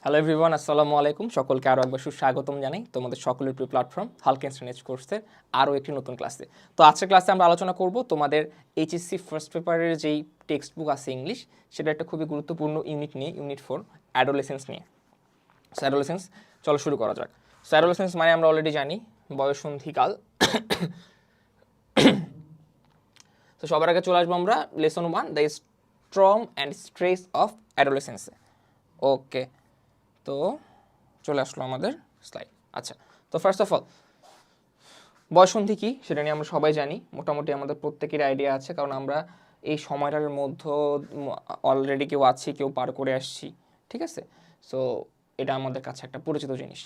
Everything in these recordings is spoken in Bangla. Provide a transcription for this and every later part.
হ্যালো এভরিওয়ান, আসসালামু আলাইকুম। সকলকে আরও একবার সুস্বাগতম জানাই তোমাদের সকলের প্রিয় প্ল্যাটফর্ম হালকেন্স কোর্সের আরও একটি নতুন ক্লাসে। তো আজকের ক্লাসে আমরা আলোচনা করব তোমাদের এইচএসসি ফার্স্ট পেপারের যেই টেক্সট বুক আছে ইংলিশ, সেটা একটা খুবই গুরুত্বপূর্ণ ইউনিট নিয়ে, ইউনিট 4 অ্যাডোলেসেন্স নিয়ে। সো অ্যাডোলেসেন্স, চলো শুরু করা যাক। সো অ্যাডোলেসেন্স মানে আমরা অলরেডি জানি বয়ঃসন্ধিকাল। তো সবার আগে চলে আসবো আমরা lesson 1, the storm and stress of অ্যাডোলেসেন্সে। ওকে, তো চলে আসলো আমাদের স্লাইড। আচ্ছা, তো ফার্স্ট অফ অল বয়ঃসন্ধি কী সেটা নিয়ে আমরা সবাই জানি, মোটামুটি আমাদের প্রত্যেকের আইডিয়া আছে, কারণ আমরা এই সময়টার মধ্যে অলরেডি কেউ আছি, কেউ পার করে আসছি, ঠিক আছে। সো এটা আমাদের কাছে একটা পরিচিত জিনিস,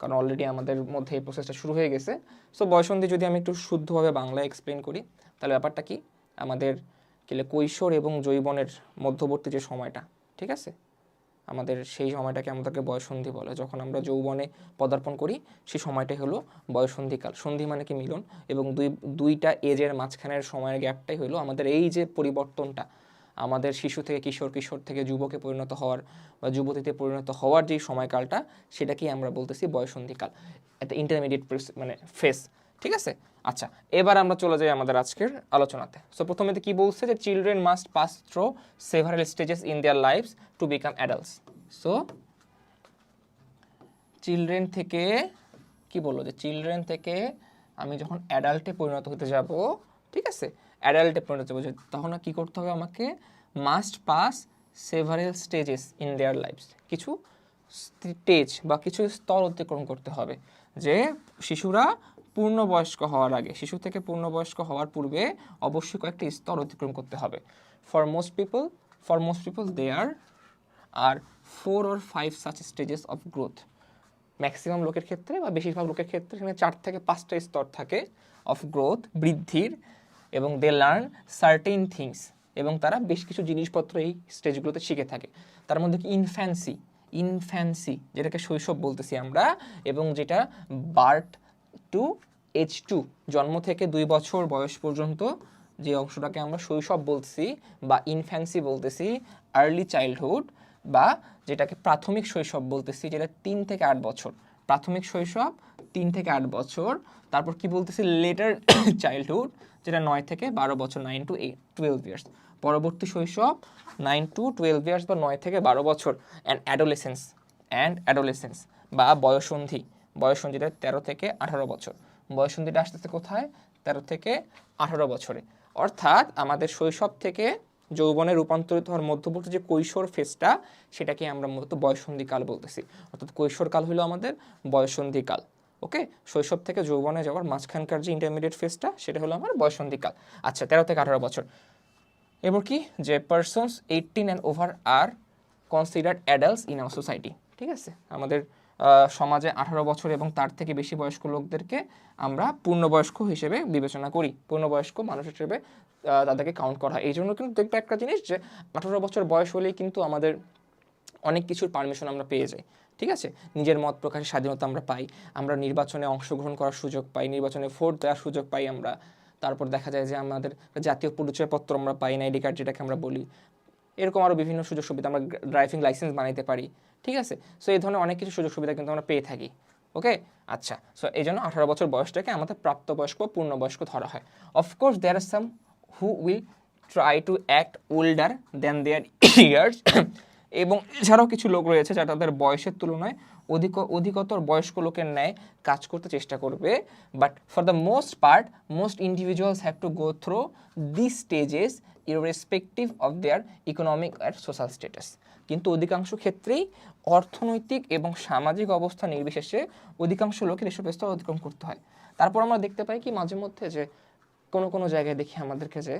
কারণ অলরেডি আমাদের মধ্যে এই প্রসেসটা শুরু হয়ে গেছে। সো বয়ঃসন্ধি যদি আমি একটু শুদ্ধভাবে বাংলায় এক্সপ্লেন করি, তাহলে ব্যাপারটা কি, আমাদের কৈশোর এবং যৌবনের মধ্যবর্তী যে সময়টা, ঠিক আছে, আমাদের সেই সময়টাকে আমাদেরকে বয়ঃসন্ধি বলে। যখন আমরা যৌবনে পদার্পণ করি সেই সময়টাই হলো বয়ঃসন্ধিকাল। সন্ধি মানে কি মিলন, এবং দুইটা এজের মাঝখানের সময়ের গ্যাপটাই হলো আমাদের এই যে পরিবর্তনটা, আমাদের শিশু থেকে কিশোর, কিশোর থেকে যুবকে পরিণত হওয়ার বা যুবতীতে পরিণত হওয়ার যেই সময়কালটা, সেটাকেই আমরা বলতেছি বয়ঃসন্ধিকাল, একটা ইন্টারমিডিয়েট মানে ফেস, ঠিক আছে। আচ্ছা, এবার আমরা চলে যাই আমাদের আজকের আলোচনাতে। সো প্রথমে কি বলছে যে children must pass through several stages in their lives to become adults. So children থেকে কি বললো, যে চিলড্রেন থেকে আমি যখন অ্যাডাল্টে পরিণত হতে যাব, ঠিক আছে, অ্যাডাল্টে পরিণত হতে যাব, তখন কি করতে হবে আমাকে, must pass several stages in their lives, কিছু স্টেজ বা কিছু স্তর অতিক্রম করতে হবে। যে শিশুরা পূর্ণবয়স্ক হওয়ার আগে, শিশু থেকে পূর্ণবয়স্ক হওয়ার পূর্বে অবশ্যই কয়েকটি স্তর অতিক্রম করতে হবে। For most people there are 4 or 5 such stages of growth. Maximum লোকের ক্ষেত্রে বা বেশিরভাগ লোকের ক্ষেত্রে এখানে 4 থেকে 5টা স্তর থাকে অফ গ্রোথ, বৃদ্ধির, এবং দে লার্ন সার্টেন থিংস, এবং তারা বেশ কিছু জিনিসপত্র এই স্টেজগুলোতে শিখে থাকে। তার মধ্যে কি ইনফ্যান্সি যেটাকে শৈশব বলতেছি আমরা, এবং যেটা বার্থ টু এজ 2, জন্ম থেকে 2 বছর বয়স পর্যন্ত যে অংশটাকে আমরা শৈশব বলতেছি বা ইনফ্যান্সি বলতেছি, আর্লি চাইল্ডহুড, বা যেটাকে প্রাথমিক শৈশব বলতেছি, যেটা 3 থেকে 8 বছর, প্রাথমিক শৈশব 3 থেকে 8 বছর। তারপর কি বলতেছি, লেটার চাইল্ডহুড, যেটা 9 থেকে 12 বছর, 9 to 12 ইয়ার্স, পরবর্তী শৈশব 9 to 12 ইয়ার্স বা 9 থেকে 12 বছর। অ্যান্ড অ্যাডোলেসেন্স বা বয়ঃসন্ধি, যেটা 13 থেকে 18 বছর। বয়ঃসন্ধিটা আসতেছে কোথায়, 13 থেকে 18 বছরে। অর্থাৎ আমাদের শৈশব থেকে যৌবনে রূপান্তরিত হওয়ার মধ্যবর্তী যে কৈশোর ফেজটা, সেটাকে আমরা মূলত বয়ঃসন্ধিকাল বলতেছি। অর্থাৎ কৈশোরকাল হলো আমাদের বয়ঃসন্ধিকাল। ওকে, শৈশব থেকে যৌবনে যাওয়ার মাঝখানকার যে ইন্টারমিডিয়েট ফেজটা, সেটা হলো আমার বয়ঃসন্ধিকাল। আচ্ছা, 13 থেকে 18 বছর। এবার কি, যে persons 18 and over R considered adults in our society, ঠিক আছে, আমাদের সমাজে 18 বছর এবং তার থেকে বেশি বয়স্ক লোকদেরকে আমরা পূর্ণবয়স্ক হিসেবে বিবেচনা করি, পূর্ণবয়স্ক মানুষ হিসেবে তাদেরকে কাউন্ট করা হয়। এই জন্য কিন্তু দেখবে একটা জিনিস, যে 18 বছর বয়স হলেই কিন্তু আমাদের অনেক কিছুর পারমিশন আমরা পেয়ে যাই, ঠিক আছে, নিজের মত প্রকাশের স্বাধীনতা আমরা পাই, আমরা নির্বাচনে অংশগ্রহণ করার সুযোগ পাই, নির্বাচনে ভোট দেওয়ার সুযোগ পাই আমরা। তারপর দেখা যায় যে আমাদের জাতীয় পরিচয়পত্র আমরা পাই, আইডি কার্ড যেটাকে আমরা বলি, এরকম আরও বিভিন্ন সুযোগ সুবিধা, আমরা ড্রাইভিং লাইসেন্স বানাইতে পারি, ঠিক আছে। সো এই ধরনের অনেক কিছু সুযোগ সুবিধা কিন্তু আমরা পেয়ে থাকি। ওকে, আচ্ছা, সো এই জন্য 18 বছর বয়সটাকে আমাদের প্রাপ্তবয়স্ক বা পূর্ণবয়স্ক ধরা হয়। Of course there are some who will try to act older than their years, এবং এছাড়াও কিছু লোক রয়েছে যারা তাদের বয়সের তুলনায় অধিকতর বয়স্ক লোকের ন্যায় কাজ করতে চেষ্টা করবে। But for the most part, most individuals have to go through this stages irrespective of their economic or social status. কিন্তু অধিকাংশ ক্ষেত্রেই অর্থনৈতিক এবং সামাজিক অবস্থা নির্বিশেষে অধিকাংশ লোকের এসব স্তর অতিক্রম করতে হয়। তারপর আমরা দেখতে পাই কি মাঝে মধ্যে, যে কোনো জায়গায় দেখি আমাদেরকে যে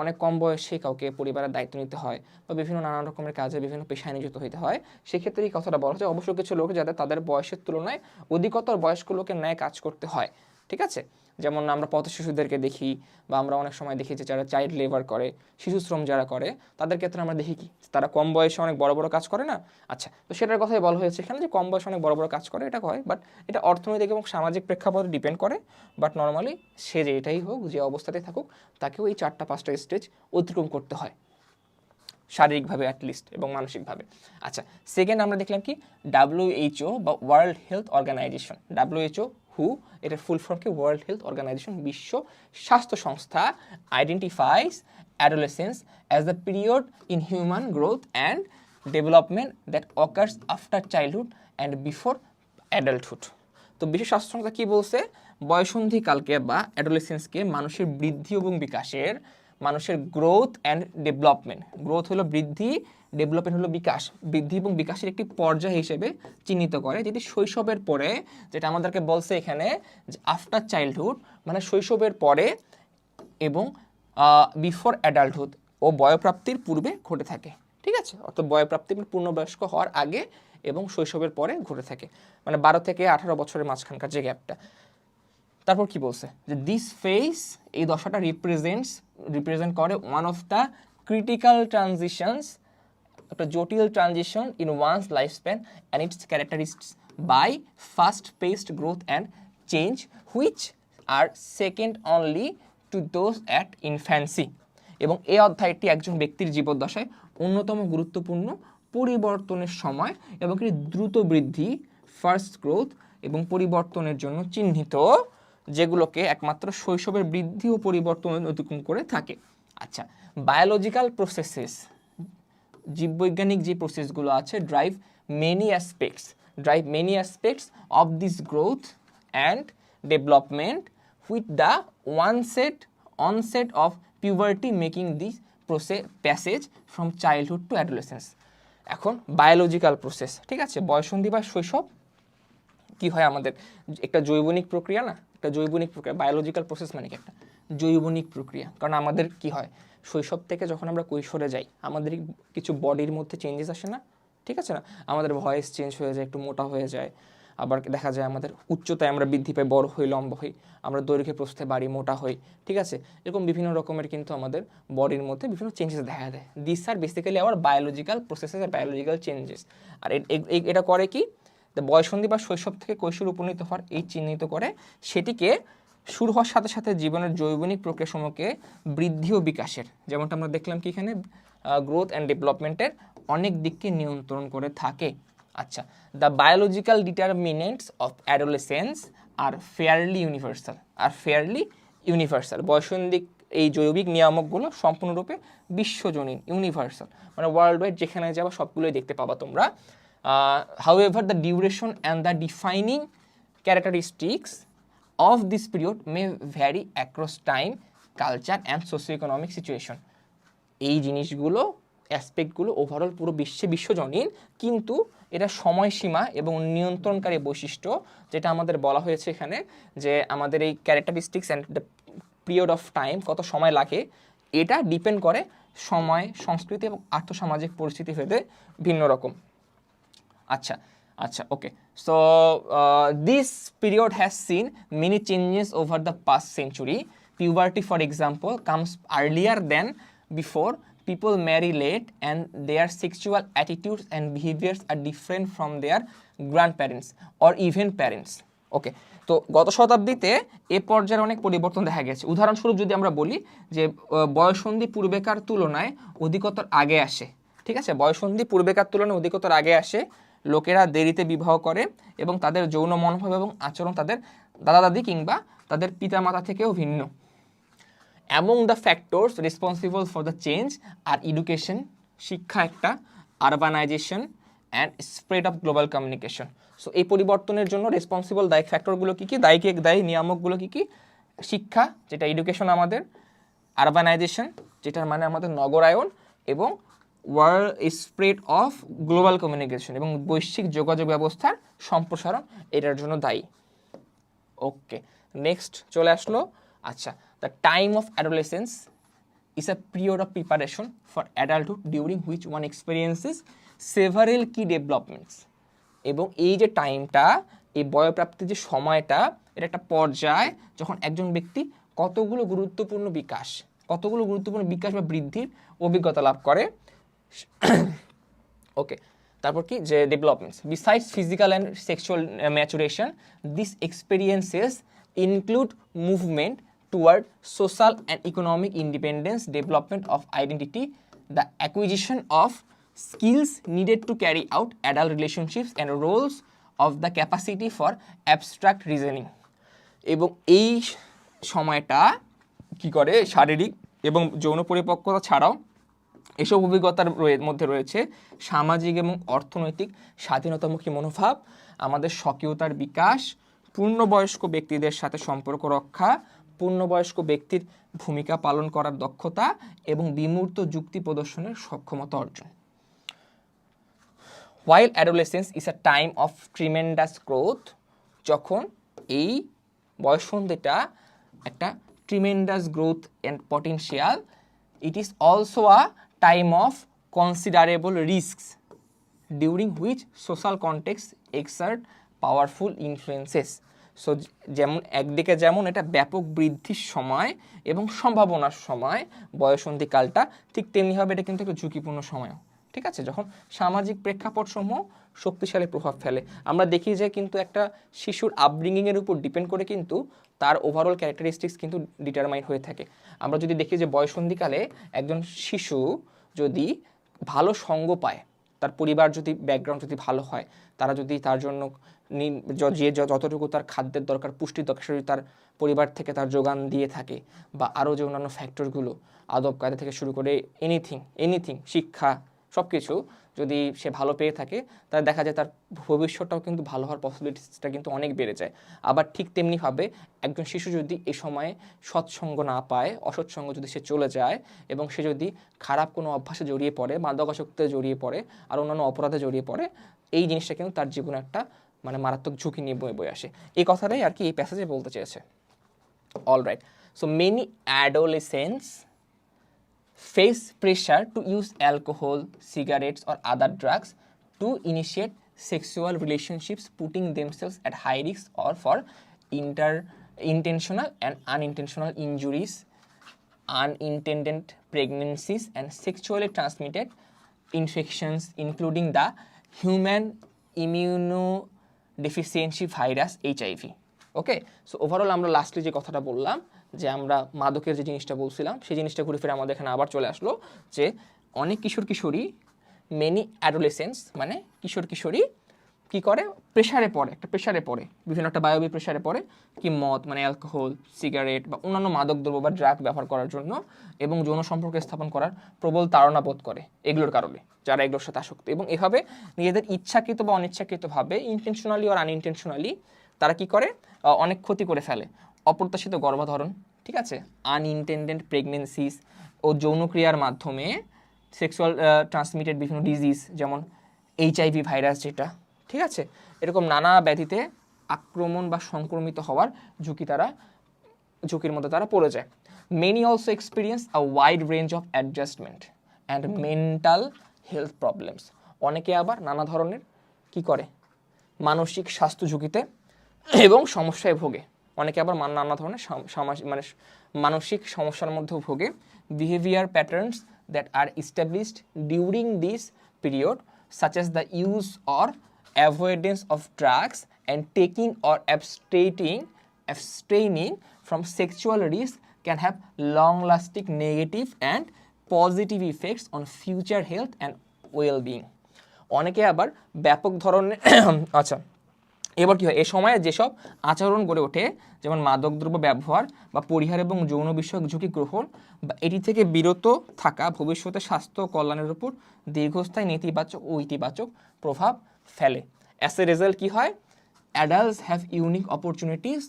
অনেক কম বয়সে কাউকে পরিবারের দায়িত্ব নিতে হয় বা বিভিন্ন নানান রকমের কাজে বিভিন্ন পেশায় নিযুক্ত হতে হয়। সেক্ষেত্রে এই কথাটা বলা যায়, অবশ্য কিছু লোক যাদের তাদের বয়সের তুলনায় অধিকতর বয়স্ক লোকের ন্যায় কাজ করতে হয়, ঠিক আছে। যেমন আমরা পথ শিশুদেরকে দেখি, বা আমরা অনেক সময় দেখি যে যারা চাইল্ড লেবার করে, শিশু শ্রম যারা করে, তাদের ক্ষেত্রে আমরা দেখি কি তারা কম বয়সে অনেক বড় বড় কাজ করে না। আচ্ছা, তো সেটার কথাই বলা হয়েছে এখানে, যে কম বয়সে অনেক বড় বড় কাজ করে, এটা হয়, বাট এটা অর্থনৈতিক এবং সামাজিক প্রেক্ষাপটে ডিপেন্ড করে। বাট নর্মালি সে যেটাই হোক, যে অবস্থাতেই থাকুক, তাকেও এই 4টা 5টা স্টেজ অতিক্রম করতে হয়। শারীরিকভাবে অ্যাটলিস্ট এবং মানসিকভাবে। আচ্ছা, সেকেন্ড আমরা দেখলাম কি WHO বা world health organization, WHO who, এটার ফুল ফর্ম কি ওয়ার্ল্ড হেলথ অর্গানাইজেশন, বিশ্ব স্বাস্থ্য সংস্থা identifies adolescence as the period in human growth and development that occurs after childhood and before adulthood. তো বিশ্ব স্বাস্থ্য সংস্থা কী বলছে, বয়সন্ধিকালকে বা অ্যাডোলেসেন্সকে মানুষের বৃদ্ধি এবং বিকাশের, মানুষের গ্রোথ অ্যান্ড ডেভেলপমেন্ট, গ্রোথ হলো বৃদ্ধি, ডেভেলপমেন্ট হলো বিকাশ, বৃদ্ধি এবং বিকাশের একটি পর্যায় হিসেবে চিহ্নিত করে, যেটি শৈশবের পরে, যেটা আমাদেরকে বলছে এখানে যে আফটার চাইল্ডহুড মানে শৈশবের পরে এবং বিফোর অ্যাডাল্টহুড ও বয়প্রাপ্তির পূর্বে ঘটে থাকে। ঠিক আছে, অর্থাৎ বয়প্রাপ্তি পূর্ণবয়স্ক হওয়ার আগে এবং শৈশবের পরে ঘটে থাকে, মানে 12 থেকে 18 বছরের মাঝখানকার যে গ্যাপটা। তারপর কি বলছে যে দিস ফেজ, এই দশাটা রিপ্রেজেন্ট করে one of the critical transitions, একটা জটিল transition in one's life span and its characterised by fast paced growth and change which are second only to those at infancy. এবং এই অধ্যায়টি একজন ব্যক্তির জীবদ্দশায় অন্যতম গুরুত্বপূর্ণ পরিবর্তনের সময় এবং একটি দ্রুত বৃদ্ধি ফার্স্ট গ্রোথ এবং পরিবর্তনের জন্য চিহ্নিত, যেগুলোকে একমাত্র শৈশবের বৃদ্ধি ও পরিবর্তন অতিক্রম করে থাকে। আচ্ছা, বায়োলজিক্যাল প্রসেসেস, জীববৈজ্ঞানিক যে প্রসেসগুলো আছে, drive many aspects of this growth and development with the onset of puberty making this passage from childhood to adolescence. এখন বায়োলজিক্যাল প্রসেস, ঠিক আছে, বয়সন্ধি বা শৈশব কি হয় আমাদের, একটা জৈবনিক প্রক্রিয়া না, একটা জৈবনিক প্রক্রিয়া। বায়োলজিক্যাল প্রসেস মানে কি একটা জৈবনিক প্রক্রিয়া, কারণ আমাদের কি হয় শৈশব থেকে যখন আমরা কৈশোরে যাই আমাদের কিছু বডির মধ্যে চেঞ্জেস আসে না, ঠিক আছে না, আমাদের ভয়েস চেঞ্জ হয়ে যায়, একটু মোটা হয়ে যায়, আবার দেখা যায় আমাদের উচ্চতায় আমরা বৃদ্ধি পাই, বড় হই, লম্বা হই, আমরা দৈর্ঘ্যে প্রস্থে বাড়ি, মোটা হই, ঠিক আছে, এরকম বিভিন্ন রকমের কিন্তু আমাদের বডির মধ্যে বিভিন্ন চেঞ্জেস দেখা দেয়। This are basically our biological processes আর বায়োলজিক্যাল চেঞ্জেস। আর এটা করে কি, বয়সন্ধি বা শৈশব থেকে কৈশোর উপনীত হওয়ার এই চিহ্নিত করে, সেটিকে শুরু হওয়ার সাথে সাথে জীবনের জৈবনিক প্রক্রিয়াসমূহকে বৃদ্ধি ও বিকাশের, যেমনটা আমরা দেখলাম কি এখানে গ্রোথ অ্যান্ড ডেভেলপমেন্টের অনেক দিককে নিয়ন্ত্রণ করে থাকে। আচ্ছা, the biological determinants of adolescence are fairly universal. বয়সন্ধিক এই জৈবিক নিয়ামকগুলো সম্পূর্ণরূপে বিশ্বজনীন, ইউনিভার্সাল, মানে ওয়ার্ল্ড ওয়াইড যেখানে যাবা সবগুলোই দেখতে পাবা তোমরা। However, the duration and the defining characteristics of this period may vary across time, culture and socio-economic situation. এই জিনিসগুলো, অ্যাসপেক্টগুলো ওভারঅল পুরো বিশ্বজনীন, কিন্তু এটা সময়সীমা এবং নিয়ন্ত্রণকারী বৈশিষ্ট্য, যেটা আমাদের বলা হয়েছে এখানে যে আমাদের এই characteristics and the period of time, কত সময় লাগে, এটা ডিপেন্ড করে সময়, সংস্কৃতি এবং আর্থসামাজিক পরিস্থিতি ভেদে ভিন্ন রকম। আচ্ছা, okay. So this period has seen many changes over the past century. Puberty, for example, comes earlier than before. People marry late and their sexual attitudes and behaviors are different from their grandparents or even parents. Okay. তো গত শতাব্দীতে এ পর্যায়ের অনেক পরিবর্তন দেখা গেছে। উদাহরণস্বরূপ যদি আমরা বলি যে বয়সন্ধি পূর্বেকার তুলনায় অধিকতর আগে আসে, ঠিক আছে, বয়সন্ধি পূর্বেকার তুলনায় অধিকতর আগে আসে, লোকেরা দেরিতে বিবাহ করে এবং তাদের যৌন মনোভাব এবং আচরণ তাদের দাদা দাদি কিংবা তাদের পিতামাতা থেকেও ভিন্ন। Among the factors responsible for the change are education, শিক্ষা একটা, urbanization and spread of global communication. So এই পরিবর্তনের জন্য রেসপন্সিবল দায়ী ফ্যাক্টরগুলো কী কী, দায়ী নিয়ামকগুলো কী কী, শিক্ষা যেটা এডুকেশন আমাদের, আরবানাইজেশন যেটার মানে আমাদের নগরায়ন, এবং world spread of global communication এবং বৈশ্বিক যোগাযোগ ব্যবস্থার সম্প্রসারণ এটার জন্য দায়ী। ওকে, নেক্সট চলে আসলো। আচ্ছা, the time of adolescence is a period of preparation for adulthood during which one experiences several কি ডেভেলপমেন্টস। এবং এই যে টাইমটা, এই বয়প্রাপ্তির যে সময়টা, এটা একটা পর্যায় যখন একজন ব্যক্তি কতগুলো গুরুত্বপূর্ণ বিকাশ বা বৃদ্ধির অভিজ্ঞতা লাভ করে। ওকে, তারপর কি যে developments, besides physical and sexual maturation, this experiences include movement toward social and economic independence, development of identity the acquisition of skills needed to carry out adult relationships and roles of the capacity for abstract reasoning. এবং এই সময়টা কি করে শারীরিক এবং যৌন পরিপক্কতা ছাড়াও এসব অভিজ্ঞতার মধ্যে রয়েছে সামাজিক এবং অর্থনৈতিক স্বাধীনতামুখী মনোভাব, আমাদের স্বকীয়তার বিকাশ, পূর্ণবয়স্ক ব্যক্তিদের সাথে সম্পর্ক রক্ষা, পূর্ণবয়স্ক ব্যক্তির ভূমিকা পালন করার দক্ষতা এবং বিমূর্ত যুক্তি প্রদর্শনের সক্ষমতা অর্জন। While adolescence is a time of tremendous growth, যখন এই বয়ঃসন্ধিটা একটা tremendous growth and potential, it is also a time of considerable risks during which social contexts exert powerful influences. So যেমন একদিকে যেমন এটা ব্যাপক বৃদ্ধির সময় এবং সম্ভাবনার সময় বয়ঃসন্ধিকালটা, ঠিক তেমনিভাবে এটা কিন্তু একটা ঝুঁকিপূর্ণ সময়ও। ঠিক আছে, যখন সামাজিক প্রেক্ষাপটসমূহ শক্তিশালী প্রভাব ফেলে। আমরা দেখি যে কিন্তু একটা শিশুর আপব্রিঙ্গিংয়ের উপর ডিপেন্ড করে কিন্তু তার ওভারঅল ক্যারেক্টারিস্টিক্স কিন্তু ডিটারমাইন হয়ে থাকে। আমরা যদি দেখি যে বয়ঃসন্ধিকালে একজন শিশু যদি ভালো সঙ্গ পায়, তার পরিবার যদি ব্যাকগ্রাউন্ড যদি ভালো হয়, তারা যদি তার জন্য যে যতটুকু তার খাদ্যের দরকার, পুষ্টির দরকার, যদি তার পরিবার থেকে তার যোগান দিয়ে থাকে, বা আরও যে অন্যান্য ফ্যাক্টরগুলো আদব কায়দা থেকে শুরু করে এনিথিং শিক্ষা সব কিছু যদি সে ভালো পেয়ে থাকে, তাহলে দেখা যায় তার ভবিষ্যৎটাও কিন্তু ভালো হওয়ার পসিবিলিটিসটা কিন্তু অনেক বেড়ে যায়। আবার ঠিক তেমনিভাবে একজন শিশু যদি এই সময়ে সৎসঙ্গ না পায়, অসৎসঙ্গ যদি সে চলে যায় এবং সে যদি খারাপ কোনো অভ্যাসে জড়িয়ে পড়ে, মাদকাসক্তিতে জড়িয়ে পড়ে, আর অন্যান্য অপরাধে জড়িয়ে পড়ে, এই জিনিসটা কিন্তু তার জীবনে একটা মানে মারাত্মক ঝুঁকি নিয়ে বয়ে আসে। এই কথাটাই আর কি এই প্যাসেজে বলতে চেয়েছে। Alright, so many adolescents face pressure to use alcohol, cigarettes or other drugs to initiate sexual relationships, putting themselves at high risk or for intentional and unintentional injuries, unintended pregnancies and sexually transmitted infections, including the human immunodeficiency virus HIV. Okay, so overall আমরা লাস্টলি যে কথাটা বললাম, যে আমরা মাদকের যে জিনিসটা বলছিলাম, সেই জিনিসটা ঘুরে ফিরে আমাদের এখানে আবার চলে আসলো যে অনেক কিশোরী মেনি অ্যাডোলেসেন্স মানে কিশোরী কি করে, প্রেশারে পড়ে, বিভিন্ন একটা বায়োবি প্রেশারে পড়ে, কি মদ মানে অ্যালকোহল, সিগারেট বা অন্যান্য মাদকদ্রব্য বা ড্রাগ ব্যবহার করার জন্য, এবং যৌন সম্পর্ক স্থাপন করার প্রবল তাড়না বোধ করে এগুলোর কারণে, যারা এগুলোর সাথে আসক্ত, এবং এভাবে নিজেদের ইচ্ছাকৃত বা অনিচ্ছাকৃতভাবে, ইন্টেনশনালি আর আনইন্টেনশনালি তারা কি করে, অনেক ক্ষতি করে ফেলে। অপ্রত্যাশিত গর্ভধারণ, ঠিক আছে, আনইনটেন্ডেড প্রেগনেন্সিস ও যৌনক্রিয়ার মাধ্যমে সেক্সুয়াল ট্রান্সমিটেড বিভিন্ন ডিজিজ, যেমন HIV ভাইরাস যেটা, ঠিক আছে, এরকম নানা ব্যাধিতে আক্রমণ বা সংক্রমিত হওয়ার ঝুঁকির মধ্যে তারা পড়ে যায়। Many also experience a wide range of adjustment and mental health problems. অনেকে আবার নানা ধরনের কি করে, মানসিক স্বাস্থ্য ঝুঁকিতে এবং সমস্যায় ভোগে। অনেকে আবার নানা ধরনের মানে মানসিক সমস্যার মধ্যেও ভোগে। Behaviour patterns that are established during this period such as the use or avoidance of drugs and taking or abstaining from sexual risk can have long-lasting negative and positive effects on future health and well-being. অনেকে আবার ব্যাপক ধরনের আচ্ছা, এবার কী হয়, এ সময়ে যেসব আচরণ গড়ে ওঠে, যেমন মাদকদ্রব্য ব্যবহার বা পরিহার এবং যৌন বিষয়ক ঝুঁকি গ্রহণ বা এটি থেকে বিরত থাকা, ভবিষ্যতে স্বাস্থ্য কল্যাণের উপর দীর্ঘস্থায়ী নেতিবাচক ও ইতিবাচক প্রভাব ফেলে। অ্যাজ এ রেজাল্ট কী হয়, adults have unique opportunities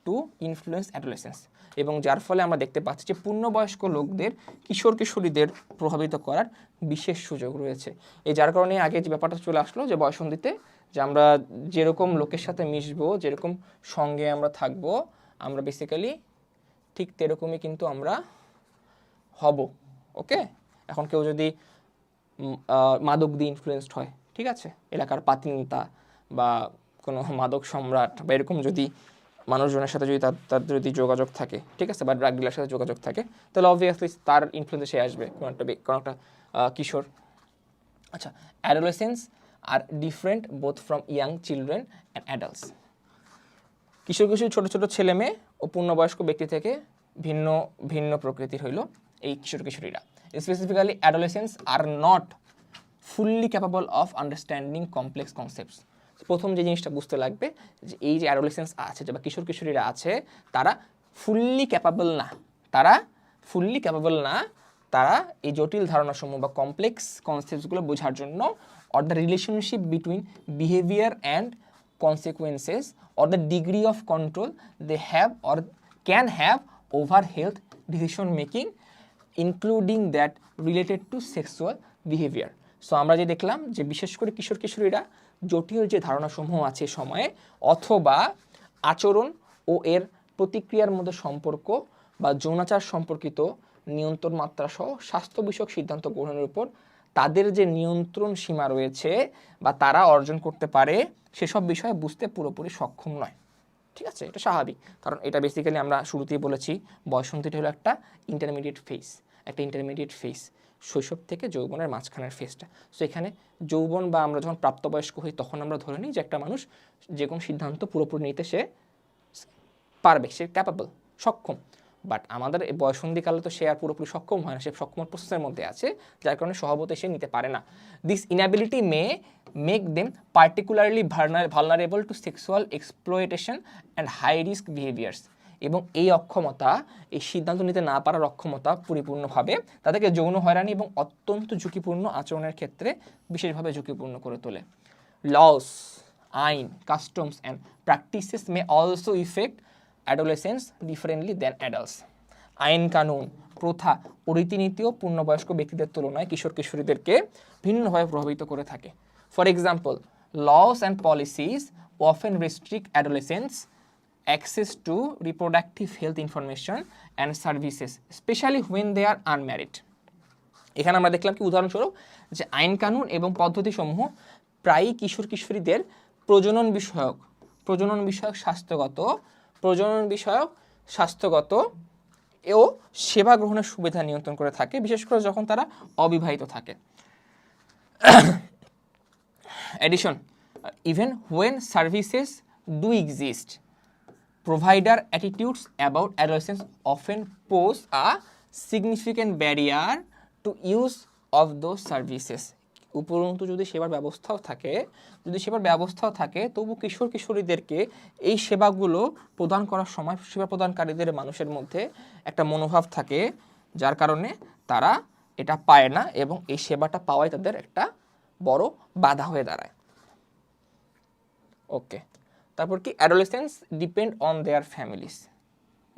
two influence adolescence, এবং যার ফলে আমরা দেখতে পাচ্ছি যে পূর্ণবয়স্ক লোকদের কিশোরীদের প্রভাবিত করার বিশেষ সুযোগ রয়েছে। এই যার কারণে আগে যে ব্যাপারটা চলে আসলো যে বয়ঃসন্ধিতে যে আমরা যেরকম লোকের সাথে মিশবো, যেরকম সঙ্গে আমরা থাকবো, আমরা বেসিক্যালি ঠিক তেরকমই কিন্তু আমরা হব। ওকে, এখন কেউ যদি মাদক দিয়ে ইনফ্লুয়েসড হয়, ঠিক আছে, এলাকার পাতিনেতা বা কোনো মাদক সম্রাট বা এরকম যদি মানুষজনের সাথে যদি তার যদি যোগাযোগ থাকে, ঠিক আছে, বা ড্রাগ ডিলারের সাথে যোগাযোগ থাকে, তাহলে অবভিয়াসলি তার ইনফ্লুয়েন্সে সে আসবে কোনো একটা কিশোর। আচ্ছা, adolescence are different both from young children and adults. কিশোর ছোট ছেলে মেয়ে ও পূর্ণবয়স্ক ব্যক্তি থেকে ভিন্ন প্রকৃতির হইল এই কিশোরীরা। Specifically adolescence are not fully capable of understanding complex concepts. প্রথম যে জিনিসটা বুঝতে লাগবে যে এই যে অ্যাডোলেসেন্স আছে বা কিশোর কিশোরীরা আছে তারা ফুললি ক্যাপাবল না, তারা এই জটিল ধারণাসমূহ বা কমপ্লেক্স কনসেপ্টসগুলো বোঝার জন্য, or the relationship between behaviour and consequences or the degree of control they have or can have over health decision making, including that related to sexual behavior. So আমরা যে দেখলাম যে বিশেষ করে কিশোর কিশোরীরা জটিল যে ধারণাসমূহ আছে সময়ে অথবা আচরণ ও এর প্রতিক্রিয়ার মধ্যে সম্পর্ক বা যৌনাচার সম্পর্কিত নিয়ন্ত্রণ মাত্রা সহ স্বাস্থ্য বিষয়ক সিদ্ধান্ত গ্রহণের উপর তাদের যে নিয়ন্ত্রণ সীমা রয়েছে বা তারা অর্জন করতে পারে সেসব বিষয়ে বুঝতে পুরোপুরি সক্ষম নয়। ঠিক আছে, এটা স্বাভাবিক, কারণ এটা বেসিক্যালি আমরা শুরুতেই বলেছি বয়সন্ধিটা হলো একটা ইন্টারমিডিয়েট ফেজ, শৈশব থেকে যৌবনের মাঝখানের ফেজটা। সো এখানে যৌবন বা আমরা যখন প্রাপ্তবয়স্ক হই তখন আমরা ধরে নিই যে একটা মানুষ যে কোনো সিদ্ধান্ত পুরোপুরি নিতে সে পারবে, সে ক্যাপাবল, সক্ষম। বাট আমাদের এই বয়সন্ধিকালে তো সে আর পুরোপুরি সক্ষম হয় না, সে সক্ষম প্রসেসের মধ্যে আছে, যার কারণে স্বভাবতই সে নিতে পারে না। This inability may make them particularly vulnerable to sexual exploitation and high risk behaviours. এবং এই অক্ষমতা, এই সিদ্ধান্ত নিতে না পারার অক্ষমতা পরিপূর্ণভাবে তাদেরকে যৌন হয়রানি এবং অত্যন্ত ঝুঁকিপূর্ণ আচরণের ক্ষেত্রে বিশেষভাবে ঝুঁকিপূর্ণ করে তোলে। লস, আইন, customs and practices may also effect adolescence differently than adults. আইন কানুন, প্রথা ও রীতিনীতিও পূর্ণবয়স্ক ব্যক্তিদের তুলনায় কিশোর কিশোরীদেরকে ভিন্নভাবে প্রভাবিত করে থাকে। For example, laws and policies often restrict adolescents' access to reproductive health information and services, especially when they are unmarried. এখানে আমরা দেখলাম কি উদাহরণস্বরূপ যে আইন কানুন এবং পদ্ধতিসমূহ প্রায়ই কিশোর কিশোরীদের প্রজনন বিষয়ক স্বাস্থ্যগত ও সেবা গ্রহণের সুবিধা নিয়ন্ত্রণ করে থাকে, বিশেষ করে যখন তারা অবিবাহিত থাকে। Addition, even when services do exist, provider attitudes about adolescents often pose a significant barrier to use of those services. উপরন্তু যদি সেবার ব্যবস্থাও থাকে তবু কিশোর কিশোরীদেরকে এই সেবাগুলো প্রদান করার সময় সেবা প্রদানকারীদের মানুষের মধ্যে একটা মনোভাব থাকে, যার কারণে তারা এটা পায় না এবং এই সেবাটা পাওয়াই তাদের একটা বড় বাধা হয়ে দাঁড়ায়। ওকে, তারপর কি adolescence depend on their families.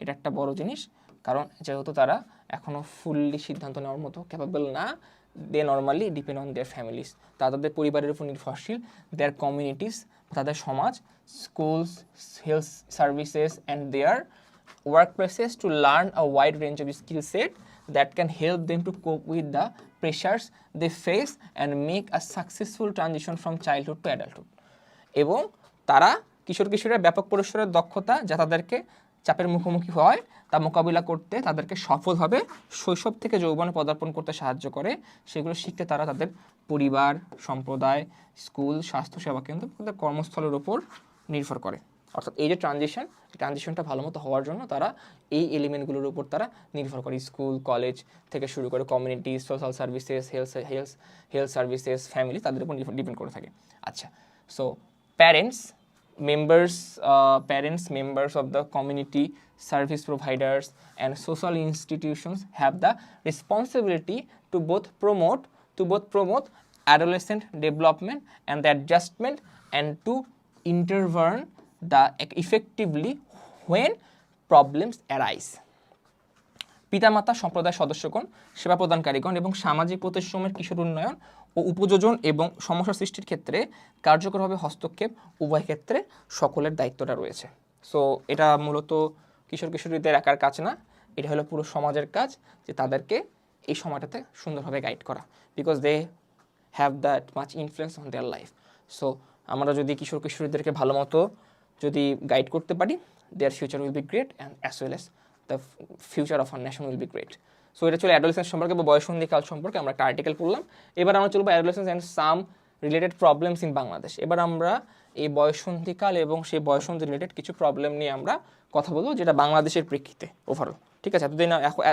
এটা একটা বড় জিনিস, কারণ যেহেতু তারা এখনও ফুললি সিদ্ধান্ত নেওয়ার মতো ক্যাপাবল না, they normally depend on their families. তাদের পরিবারের উপর নির্ভরশীল, দেয়ার কমিউনিটিস, তাদের সমাজ, schools, health services and their work places to learn a wide range of skill set that can help them to cope with the pressures they face and make a successful transition from childhood to adulthood. এবং তারা কিশোর কিশোরের ব্যাপক পরিসরের দক্ষতা যা তাদেরকে চাপের মুখোমুখি হয় তা মোকাবিলা করতে তাদেরকে সফলভাবে শৈশব থেকে যৌবনে পদার্পণ করতে সাহায্য করে, সেগুলো শিখতে তারা তাদের পরিবার, সম্প্রদায়, স্কুল, স্বাস্থ্যসেবা কেন্দ্র, তাদের কর্মস্থলের উপর নির্ভর করে। অর্থাৎ এই যে ট্রানজিশনটা ভালো মতো হওয়ার জন্য তারা এই এলিমেন্টগুলোর উপর তারা নির্ভর করে, স্কুল, কলেজ থেকে শুরু করে community, social services, health services, family, তাদের উপর ডিপেন্ড করে থাকে। আচ্ছা, so parents members of the community, service providers and social institutions have the responsibility to both promote adolescent development and the adjustment and to intervene effectively when problems arise. পিতামাতা, সম্প্রদায় সদস্যগণ, সেবা প্রদানকারীগণ এবং সামাজিক প্রতিষ্ঠানের কিশোর উন্নয়ন ও উপযোজন এবং সমস্যা সৃষ্টির ক্ষেত্রে কার্যকরভাবে হস্তক্ষেপ উভয় ক্ষেত্রে সকলের দায়িত্বটা রয়েছে। সো এটা মূলত কিশোর কিশোরীদের একার কাজ না, এটা হলো পুরো সমাজের কাজ যে তাদেরকে এই সময়টাতে সুন্দরভাবে গাইড করা, because they have that much influence on their life. So আমরা যদি কিশোর কিশোরীদেরকে ভালো মতো যদি গাইড করতে পারি, their future will be great and as well as the future of our nation will be great. So এটা চলে অ্যাডোলেসেন্স সম্পর্কে বা বয়সন্ধিকাল সম্পর্কে আমরা একটা আর্টিকেল পড়লাম। এবার আমরা চলবো adolescence and some related problems in Bangladesh. এবার আমরা এই বয়সন্ধিকাল এবং সেই বয়সন্ধি রিলেটেড কিছু প্রবলেম নিয়ে আমরা কথা বলবো, যেটা বাংলাদেশের প্রেক্ষিতে ওভারঅল। ঠিক আছে,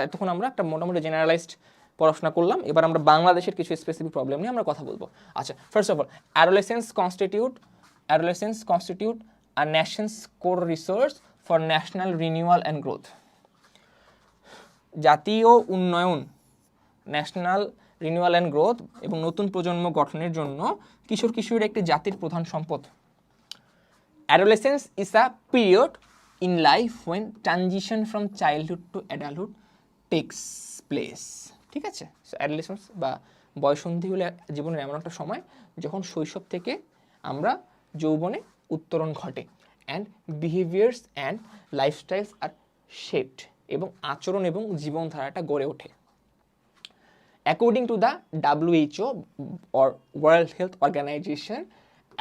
এতক্ষণ আমরা একটা মোটামুটি জেনারেলাইজড পড়াশোনা করলাম, এবার আমরা বাংলাদেশের কিছু স্পেসিফিক প্রবলেম নিয়ে আমরা কথা বলবো। আচ্ছা, first of all, adolescence constitute a Nations core resource for national renewal and growth. জাতীয় উন্নয়ন, ন্যাশনাল রিনিউয়াল অ্যান্ড গ্রোথ এবং নতুন প্রজন্ম গঠনের জন্য কিশোর কিশোরীর একটি জাতির প্রধান সম্পদ। Adolescence is a period in life when transition from childhood to adulthood takes place. ঠিক আছে, সো অ্যাডোলেসেন্স বা বয়ঃসন্ধি হলে জীবনের এমন একটা সময় যখন শৈশব থেকে আমরা যৌবনে উত্তরণ ঘটে, and behaviours and lifestyles are shaped, এবং আচরণ এবং জীবনধারাটা গড়ে ওঠে। According to the WHO or World Health Organization,